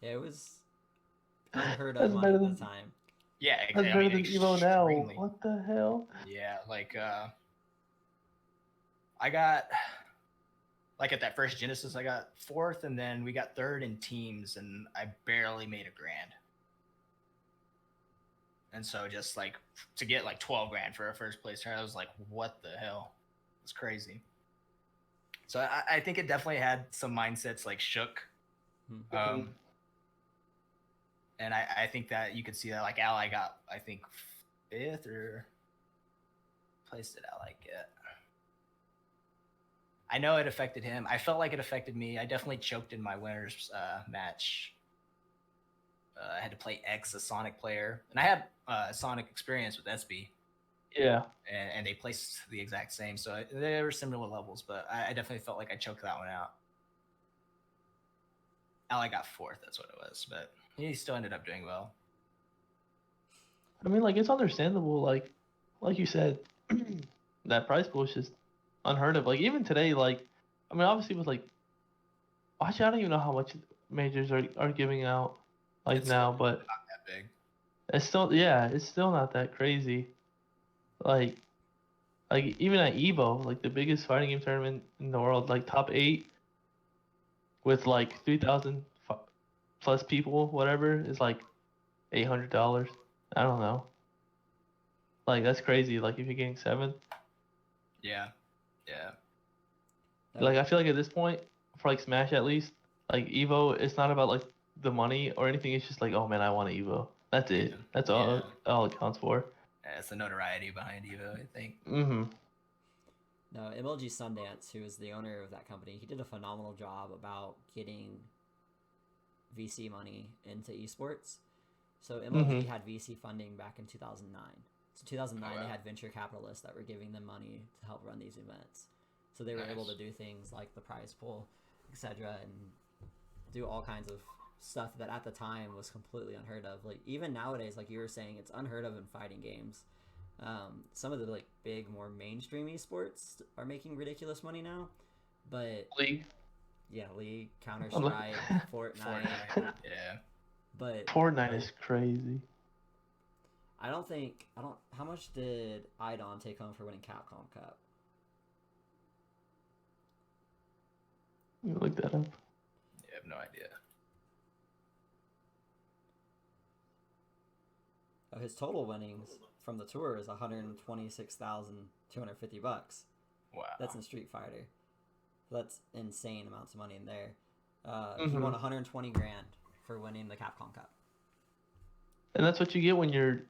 Yeah, it was unheard That's of money better at the than- time. Yeah, That's better than Evo now. extremely. What the hell? Yeah, like I got like at that first Genesis, I got 4th, and then we got 3rd in teams, and I barely made $1,000. And so just like to get like 12 grand for a first place turn, I was like, what the hell? It's crazy. So I think it definitely had some mindsets like shook. And I think that you could see that like Ally got, I think 5th or place did Ally get? I know it affected him. I felt like it affected me. I definitely choked in my winners match. I had to play X, a Sonic player, and I had Sonic experience with SB. Yeah. And they placed the exact same, so they were similar levels, but I definitely felt like I choked that one out. Ally got 4th, that's what it was, but he still ended up doing well. I mean, like, it's understandable. Like you said, that prize pool is just unheard of. Like, even today, like, I mean, obviously with like, actually, I don't even know how much majors are giving out like It's now, but not that big. it's still not that crazy. Like even at Evo, like the biggest fighting game tournament in the world, like top 8 with like 3,000 plus people, whatever, is like $800. I don't know. Like that's crazy. Like if you're getting 7. Yeah. Like I feel like at this point, for like Smash at least, like Evo, it's not about like the money or anything. It's just like, oh man, I want an Evo. That's it. That's all it counts for. Yeah, it's the notoriety behind Evo, I think. Mm-hmm. No, MLG Sundance, who is the owner of that company, he did a phenomenal job about getting VC money into esports. So MLG had VC funding back in 2009. So 2009, they had venture capitalists that were giving them money to help run these events. So they were able to do things like the prize pool, etc., and do all kinds of stuff that at the time was completely unheard of. Like even nowadays, like you were saying, it's unheard of in fighting games. Some of the like big, more mainstream esports are making ridiculous money now, but League, Counter Strike, Fortnite, yeah. But Fortnite is crazy. How much did Idon take home for winning Capcom Cup? Let me look that up. I have no idea. Oh, his total winnings from the tour is $126,250. Wow. That's in Street Fighter. That's insane amounts of money in there. He won 120 grand for winning the Capcom Cup. And that's what you get when you're,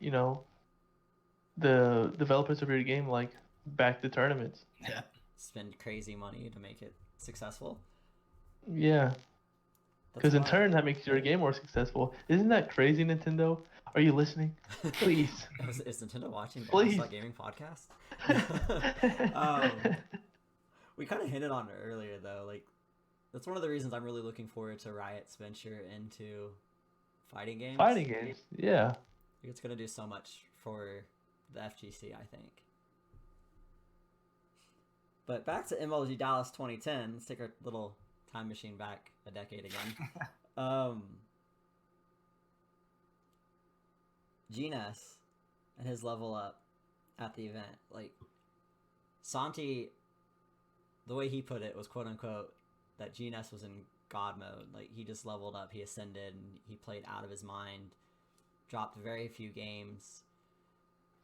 the developers of your game like back to tournaments. Yeah. Spend crazy money to make it successful. Yeah. Because in turn, that makes your game more successful. Isn't that crazy, Nintendo? Are you listening? Please. Is Nintendo watching Please. Blast Gaming podcast? We kind of hinted on it earlier, though. Like, that's one of the reasons I'm really looking forward to Riot's venture into fighting games. Fighting games, yeah. It's going to do so much for the FGC, I think. But back to MLG Dallas 2010. Let's take our little time machine back a decade again. G-Ness and his level up at the event. Like, Santi, the way he put it was quote-unquote that G-Ness was in God mode. Like, he just leveled up, he ascended, and he played out of his mind. Dropped very few games.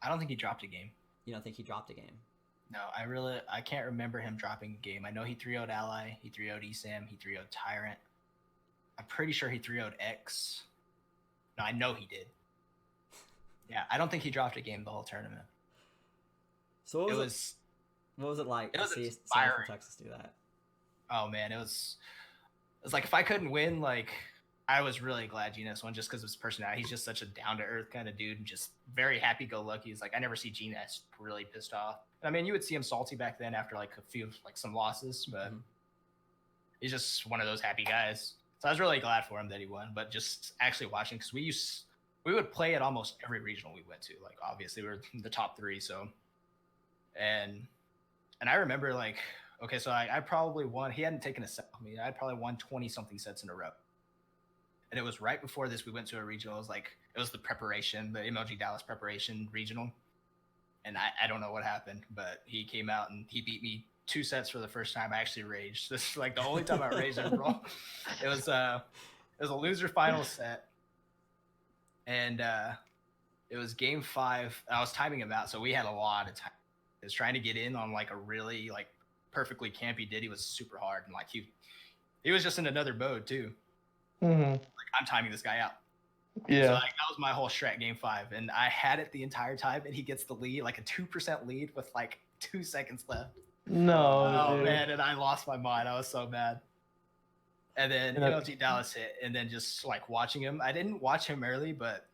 I don't think he dropped a game. You don't think he dropped a game? No, I can't remember him dropping a game. I know he 3-0'd Ally, he 3-0'd ESAM, he 3-0'd Tyrant. I'm pretty sure he 3-0'd X. No, I know he did. Yeah, I don't think he dropped a game the whole tournament. So what was it like it to was see someone from inspiring. Texas do that? Oh man, it was like if I couldn't win, like I was really glad Genius won just because of his personality. He's just such a down to earth kind of dude and just very happy go lucky. He's like I never see Genius really pissed off. I mean, you would see him salty back then after like a few like some losses, but he's just one of those happy guys. So I was really glad for him that he won. But just actually watching because we would play at almost every regional we went to. Like obviously we were in the top 3, so and I remember like okay, so I probably won. He hadn't taken a set with me. I'd probably won 20 something sets in a row. And it was right before this we went to a regional. It was the preparation, the MLG Dallas preparation regional. And I don't know what happened, but he came out and he beat me 2 sets for the first time. I actually raged. This is like the only time I raged in Brawl. It was a loser final set. And it was game 5. I was timing him out, so we had a lot of time. He was trying to get in on like a really like perfectly campy Diddy was super hard, and like he was just in another mode too. Like I'm timing this guy out. Yeah. So like that was my whole strat game 5, and I had it the entire time, and he gets the lead, like a 2% lead with like 2 seconds left. No. Oh dude. man, and I lost my mind. I was so mad. And then MLG Dallas hit, and then just like watching him. I didn't watch him early, but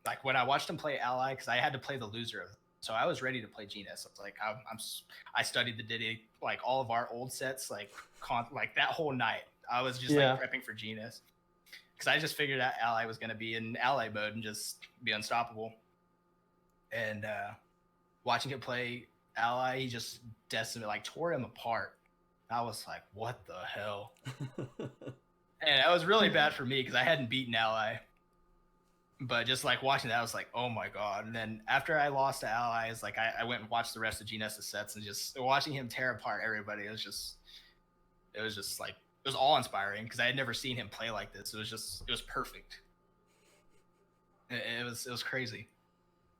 like when I watched him play Ally, because I had to play the loser of it. So I was ready to play Genius. I was like, I studied the Diddy, like all of our old sets, like that whole night. I was just like prepping for Genius because I just figured out Ally was going to be in Ally mode and just be unstoppable. And watching him play Ally, he just decimated, like tore him apart. I was like, what the hell? And that was really bad for me because I hadn't beaten Ally. But just like watching that, I was like, oh my god. And then after I lost to Allies, like I went and watched the rest of Genius' sets, and just watching him tear apart everybody, it was just like it was awe inspiring because I had never seen him play like this. It was perfect. It was crazy.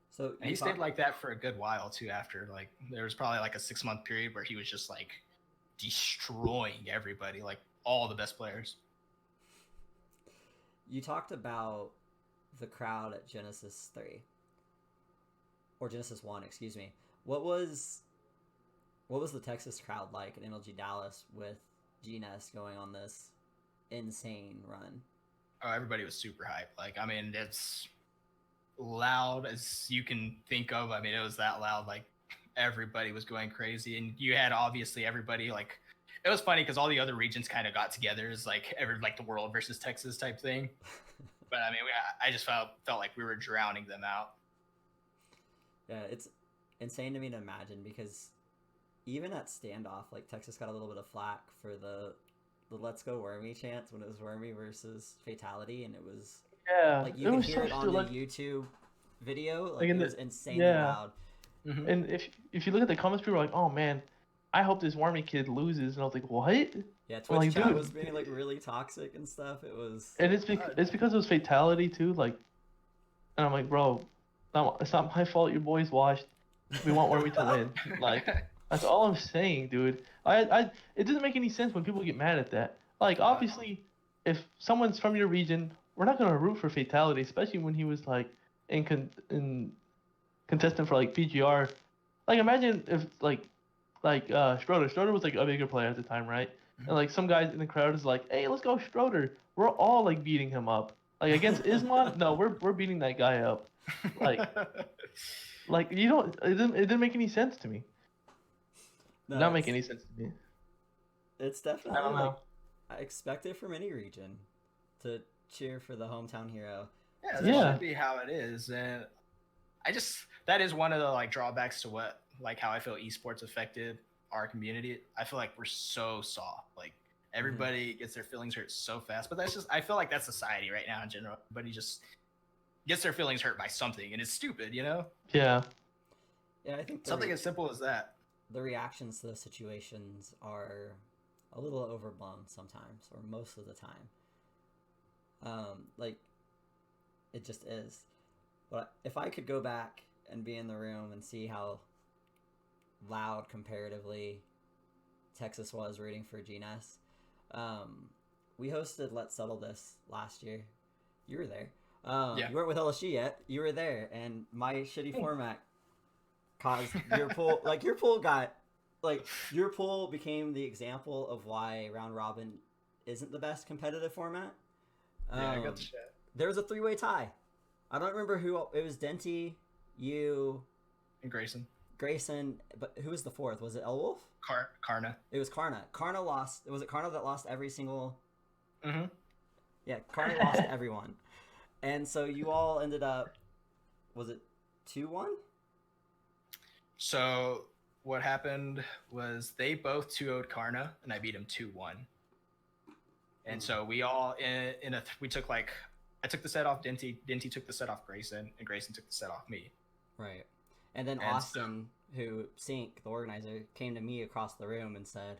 So and he stayed like that for a good while too. After like there was probably like a 6-month period where he was just like destroying everybody, like all the best players. You talked about the crowd at Genesis 3 or Genesis 1, excuse me. What was the Texas crowd like at MLG Dallas with GNES going on this insane run? Oh, everybody was super hyped. Like, I mean, it's loud as you can think of. I mean, it was that loud. Like, everybody was going crazy, and you had obviously everybody like. It was funny because all the other regions kind of got together as like the world versus Texas type thing. But I mean, I just felt like we were drowning them out. Yeah, it's insane to me to imagine because even at standoff, like Texas got a little bit of flack for the Let's Go Wormy chants when it was Wormy versus Fatality, and it was like you could hear it on the YouTube video, like it was insanely loud. Mm-hmm. And if you look at the comments, people were like, "Oh man, I hope this Wormy kid loses," and I was like, "What?" Yeah, Twitch chat was being like really toxic and stuff. It was, and it's because it was Fatality too. Like, and I'm like, bro, it's not my fault. Your boys washed. We want Wormy to win. Like, that's all I'm saying, dude. It doesn't make any sense when people get mad at that. Like, obviously, if someone's from your region, we're not gonna root for Fatality, especially when he was like in contestant for like PGR. Like, imagine if like Schroeder was like a bigger player at the time, right? And like some guys in the crowd is like, "Hey, let's go Schroeder." We're all like beating him up. Like against Islam, no, we're beating that guy up. Like you don't. It didn't make any sense to me. No, not make any sense to me. It's definitely I don't know. I expect it from any region to cheer for the hometown hero. Yeah, that should be how it is, and that is one of the like drawbacks to what like how I feel esports affected our community. I feel like we're so soft. Like everybody gets their feelings hurt so fast, but I feel like that's society right now in general. Everybody just gets their feelings hurt by something, and it's stupid, you know? Yeah. Yeah, I think something as simple as that. The reactions to those situations are a little overblown sometimes, or most of the time. Like it just is. But if I could go back and be in the room and see how loud comparatively Texas was rooting for GNS. We hosted Let's Settle This last year. You were there. Yeah. You weren't with LSG yet. You were there, and my shitty format caused your pool. Like your pool became the example of why round robin isn't the best competitive format. Yeah, I got the shit. There was a 3-way tie. I don't remember who it was. Denty, you, And Grayson. But who was the fourth? Was it Elwolf? Karna. It was Karna. Karna lost. Was it Karna that lost every single? Mm-hmm. Yeah, Karna lost everyone, and so you all ended up. Was it 2-1? So what happened was they both 2-0'd Karna, and I beat him 2-1. And so we all we took like, I took the set off Denty took the set off Grayson, and Grayson took the set off me. Right. And then Austin, who Sync, the organizer, came to me across the room and said,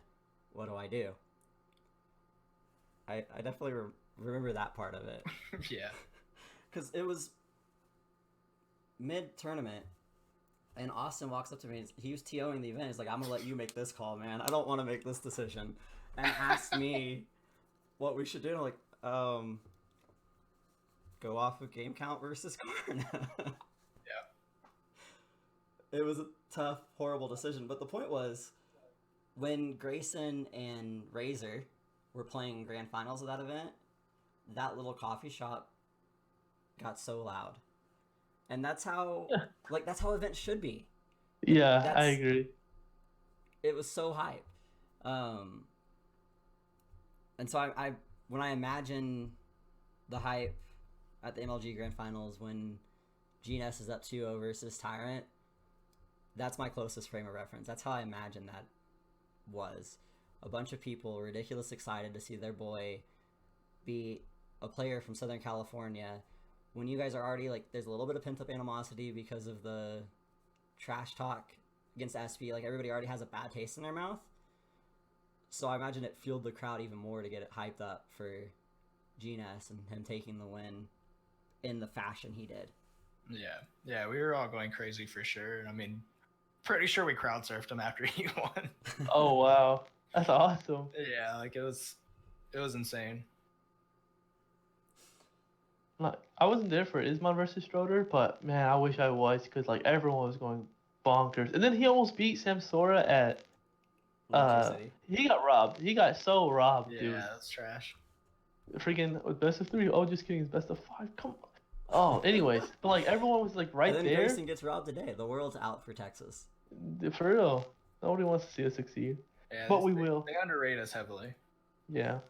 "What do I do?" I definitely remember that part of it. Yeah. Because it was mid-tournament, and Austin walks up to me, and he was TOing the event. He's like, "I'm going to let you make this call, man. I don't want to make this decision." And asked me what we should do. And I'm like, go off of game count versus Karna. Yeah. It was a tough, horrible decision. But the point was, when Grayson and Razor were playing grand finals of that event, that little coffee shop got so loud. And that's how, that's how events should be. Yeah, I agree. It was so hype. And so I when I imagine the hype at the MLG Grand Finals when GNS is up 2-0 versus Tyrant, that's my closest frame of reference. That's how I imagine that was. A bunch of people ridiculous excited to see their boy be a player from Southern California when you guys are already, there's a little bit of pent-up animosity because of the trash talk against SP. Everybody already has a bad taste in their mouth. So I imagine it fueled the crowd even more to get it hyped up for GNS and him taking the win in the fashion he did. Yeah, we were all going crazy for sure. I mean, pretty sure we crowd surfed him after he won. Oh wow, that's awesome. Yeah, it was insane. I wasn't there for Isman versus Stroder, but man, I wish I was because everyone was going bonkers. And then he almost beat Sam Sora at. He got robbed. He got so robbed, dude. Yeah, that's trash. Freaking best of 3. Oh, just kidding. It's best of 5. Come on. Oh, anyways, but everyone was right and then there. Grayson gets robbed today. The world's out for Texas. For real, nobody wants to see us succeed. Yeah, but we will. They underrate us heavily. Yeah.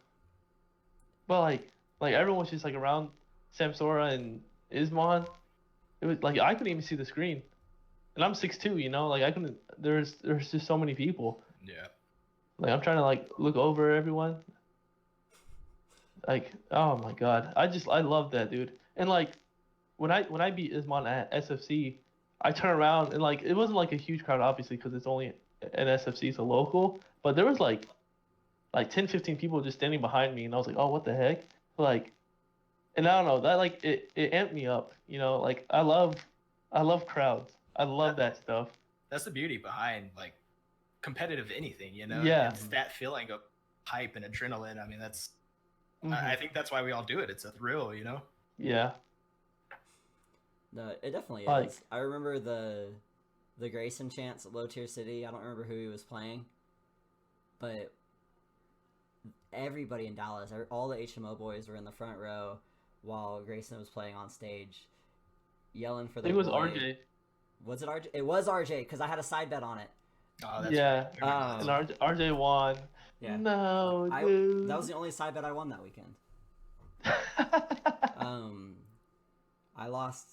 But everyone was just around Samsora and Isman. It was I couldn't even see the screen, and I'm 6'2", you know. I couldn't. There's just so many people. Yeah. I'm trying to look over everyone. Oh my god, I love that dude. And when I beat Isman at SFC, I turn around and it wasn't a huge crowd obviously because it's only an SFC, it's a local, but there was 10, 15 people just standing behind me, and I was like, oh, what the heck? And I don't know, that it amped me up, you know. I love crowds. I love that stuff. That's the beauty behind competitive anything, you know. Yeah. It's that feeling of hype and adrenaline. I mean, that's I think that's why we all do it. It's a thrill, you know. Yeah. No, it definitely is. I remember the Grayson chants at Low Tier City. I don't remember who he was playing, but everybody in Dallas, all the HMO boys were in the front row while Grayson was playing on stage, yelling for the. It was RJ. Was it RJ? It was RJ because I had a side bet on it. Oh, that's yeah. right. And RJ won. Yeah. No, dude. That was the only side bet I won that weekend. I lost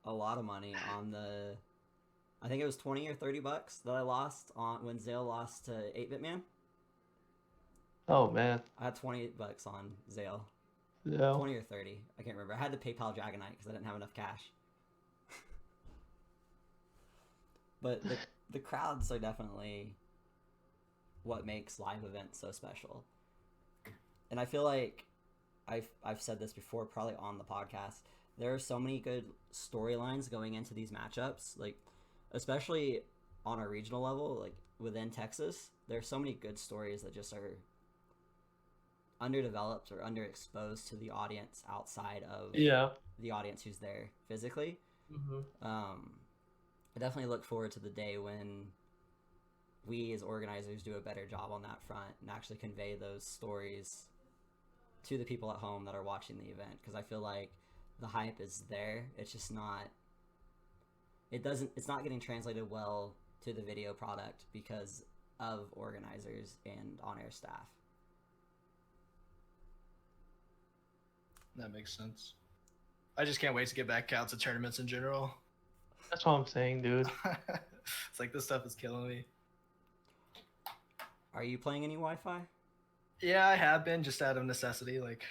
a lot of money on I think it was $20 or $30 that I lost on when Zale lost to 8-Bit Man. Oh man. I had $20 on Zale. Yeah. 20 or 30. I can't remember. I had to PayPal Dragonite because I didn't have enough cash. But the crowds are definitely what makes live events so special. And I feel like I've said this before, probably on the podcast. There are so many good storylines going into these matchups, especially on a regional level, like within Texas, there's so many good stories that just are underdeveloped or underexposed to the audience outside of Yeah. the audience who's there physically. Mm-hmm. I definitely look forward to the day when we as organizers do a better job on that front and actually convey those stories to the people at home that are watching the event, because I feel like the hype is there. It's just not. It's not getting translated well to the video product because of organizers and on-air staff. That makes sense. I just can't wait to get back out to tournaments in general. That's what I'm saying, dude. It's like this stuff is killing me. Are you playing any Wi-Fi? Yeah, I have been just out of necessity. Like,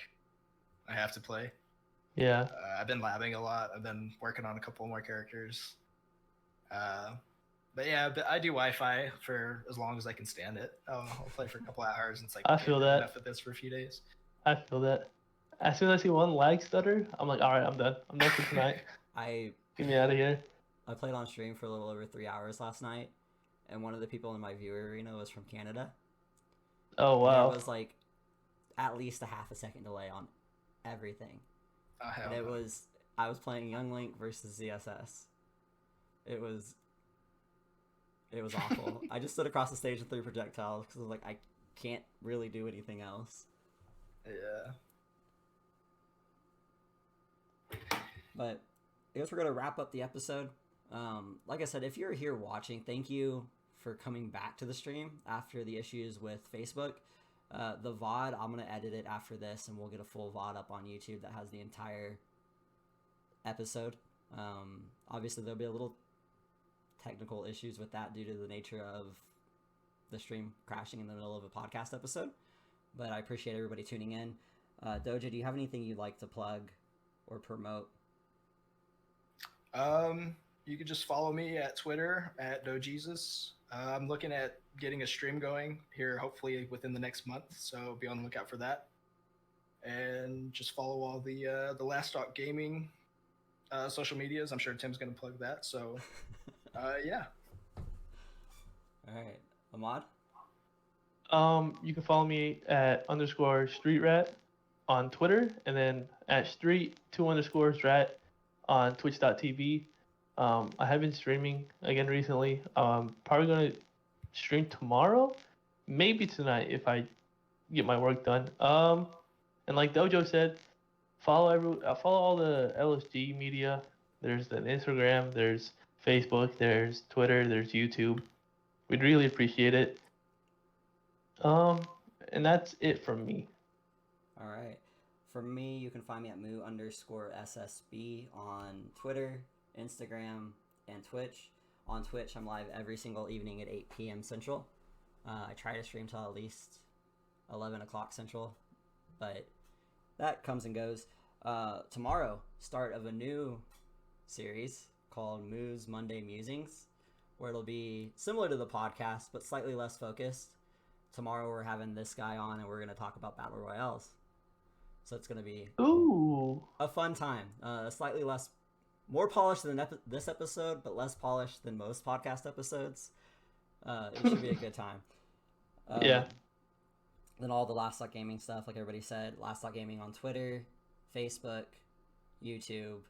I have to play. Yeah. I've been labbing a lot. I've been working on a couple more characters. But yeah, I do Wi-Fi for as long as I can stand it. I'll play for a couple hours, and it's like, I okay, feel I've had that. enough of this for a few days. I feel that. As soon as I see one lag stutter, I'm like, all right, I'm done. I'm done for tonight. Get me out of here. I played on stream for a little over 3 hours last night, and one of the people in my viewer arena was from Canada. Oh, And wow. there was like at least a half a second delay on everything. Oh, hell And no. I was playing Young Link versus ZSS. It was awful. I just stood across the stage and threw projectiles because I was like, I can't really do anything else. Yeah. But I guess we're going to wrap up the episode. Like I said, if you're here watching, thank you for coming back to the stream after the issues with Facebook. The VOD, I'm going to edit it after this, and we'll get a full VOD up on YouTube that has the entire episode. Obviously, there'll be a little technical issues with that due to the nature of the stream crashing in the middle of a podcast episode. But I appreciate everybody tuning in. Dojo, do you have anything you'd like to plug or promote? You can just follow me at Twitter at DoJesus. I'm looking at getting a stream going here, hopefully within the next month. So be on the lookout for that. And just follow all the Last Stock Gaming social medias. I'm sure Tim's going to plug that. So yeah. All right, Ahmad. You can follow me at _streetrat on Twitter, and then at street2_rat on twitch.tv. I have been streaming again recently. Probably gonna stream tomorrow, maybe tonight if I get my work done. And like Dojo said, follow all the LSG media. There's an Instagram, there's Facebook, there's Twitter, there's YouTube. We'd really appreciate it. And that's it from me. All right. For me, you can find me at moo_SSB on Twitter, Instagram, and Twitch. On Twitch, I'm live every single evening at 8 p.m. Central. I try to stream till at least 11 o'clock Central, but that comes and goes. Tomorrow, start of a new series called Moo's Monday Musings, where it'll be similar to the podcast, but slightly less focused. Tomorrow, we're having this guy on, and we're going to talk about Battle Royales. So it's going to be a fun time. Slightly more polished than this episode, but less polished than most podcast episodes. It should be a good time. Yeah. Then all the Last Stock Gaming stuff, like everybody said, Last Stock Gaming on Twitter, Facebook, YouTube,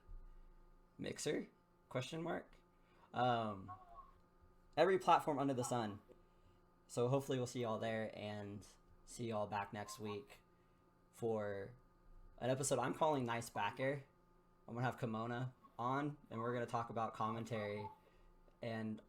Mixer, ? Every platform under the sun. So hopefully we'll see y'all there and see y'all back next week for an episode I'm calling Nice Backer. I'm going to have Kimona on, and we're going to talk about commentary and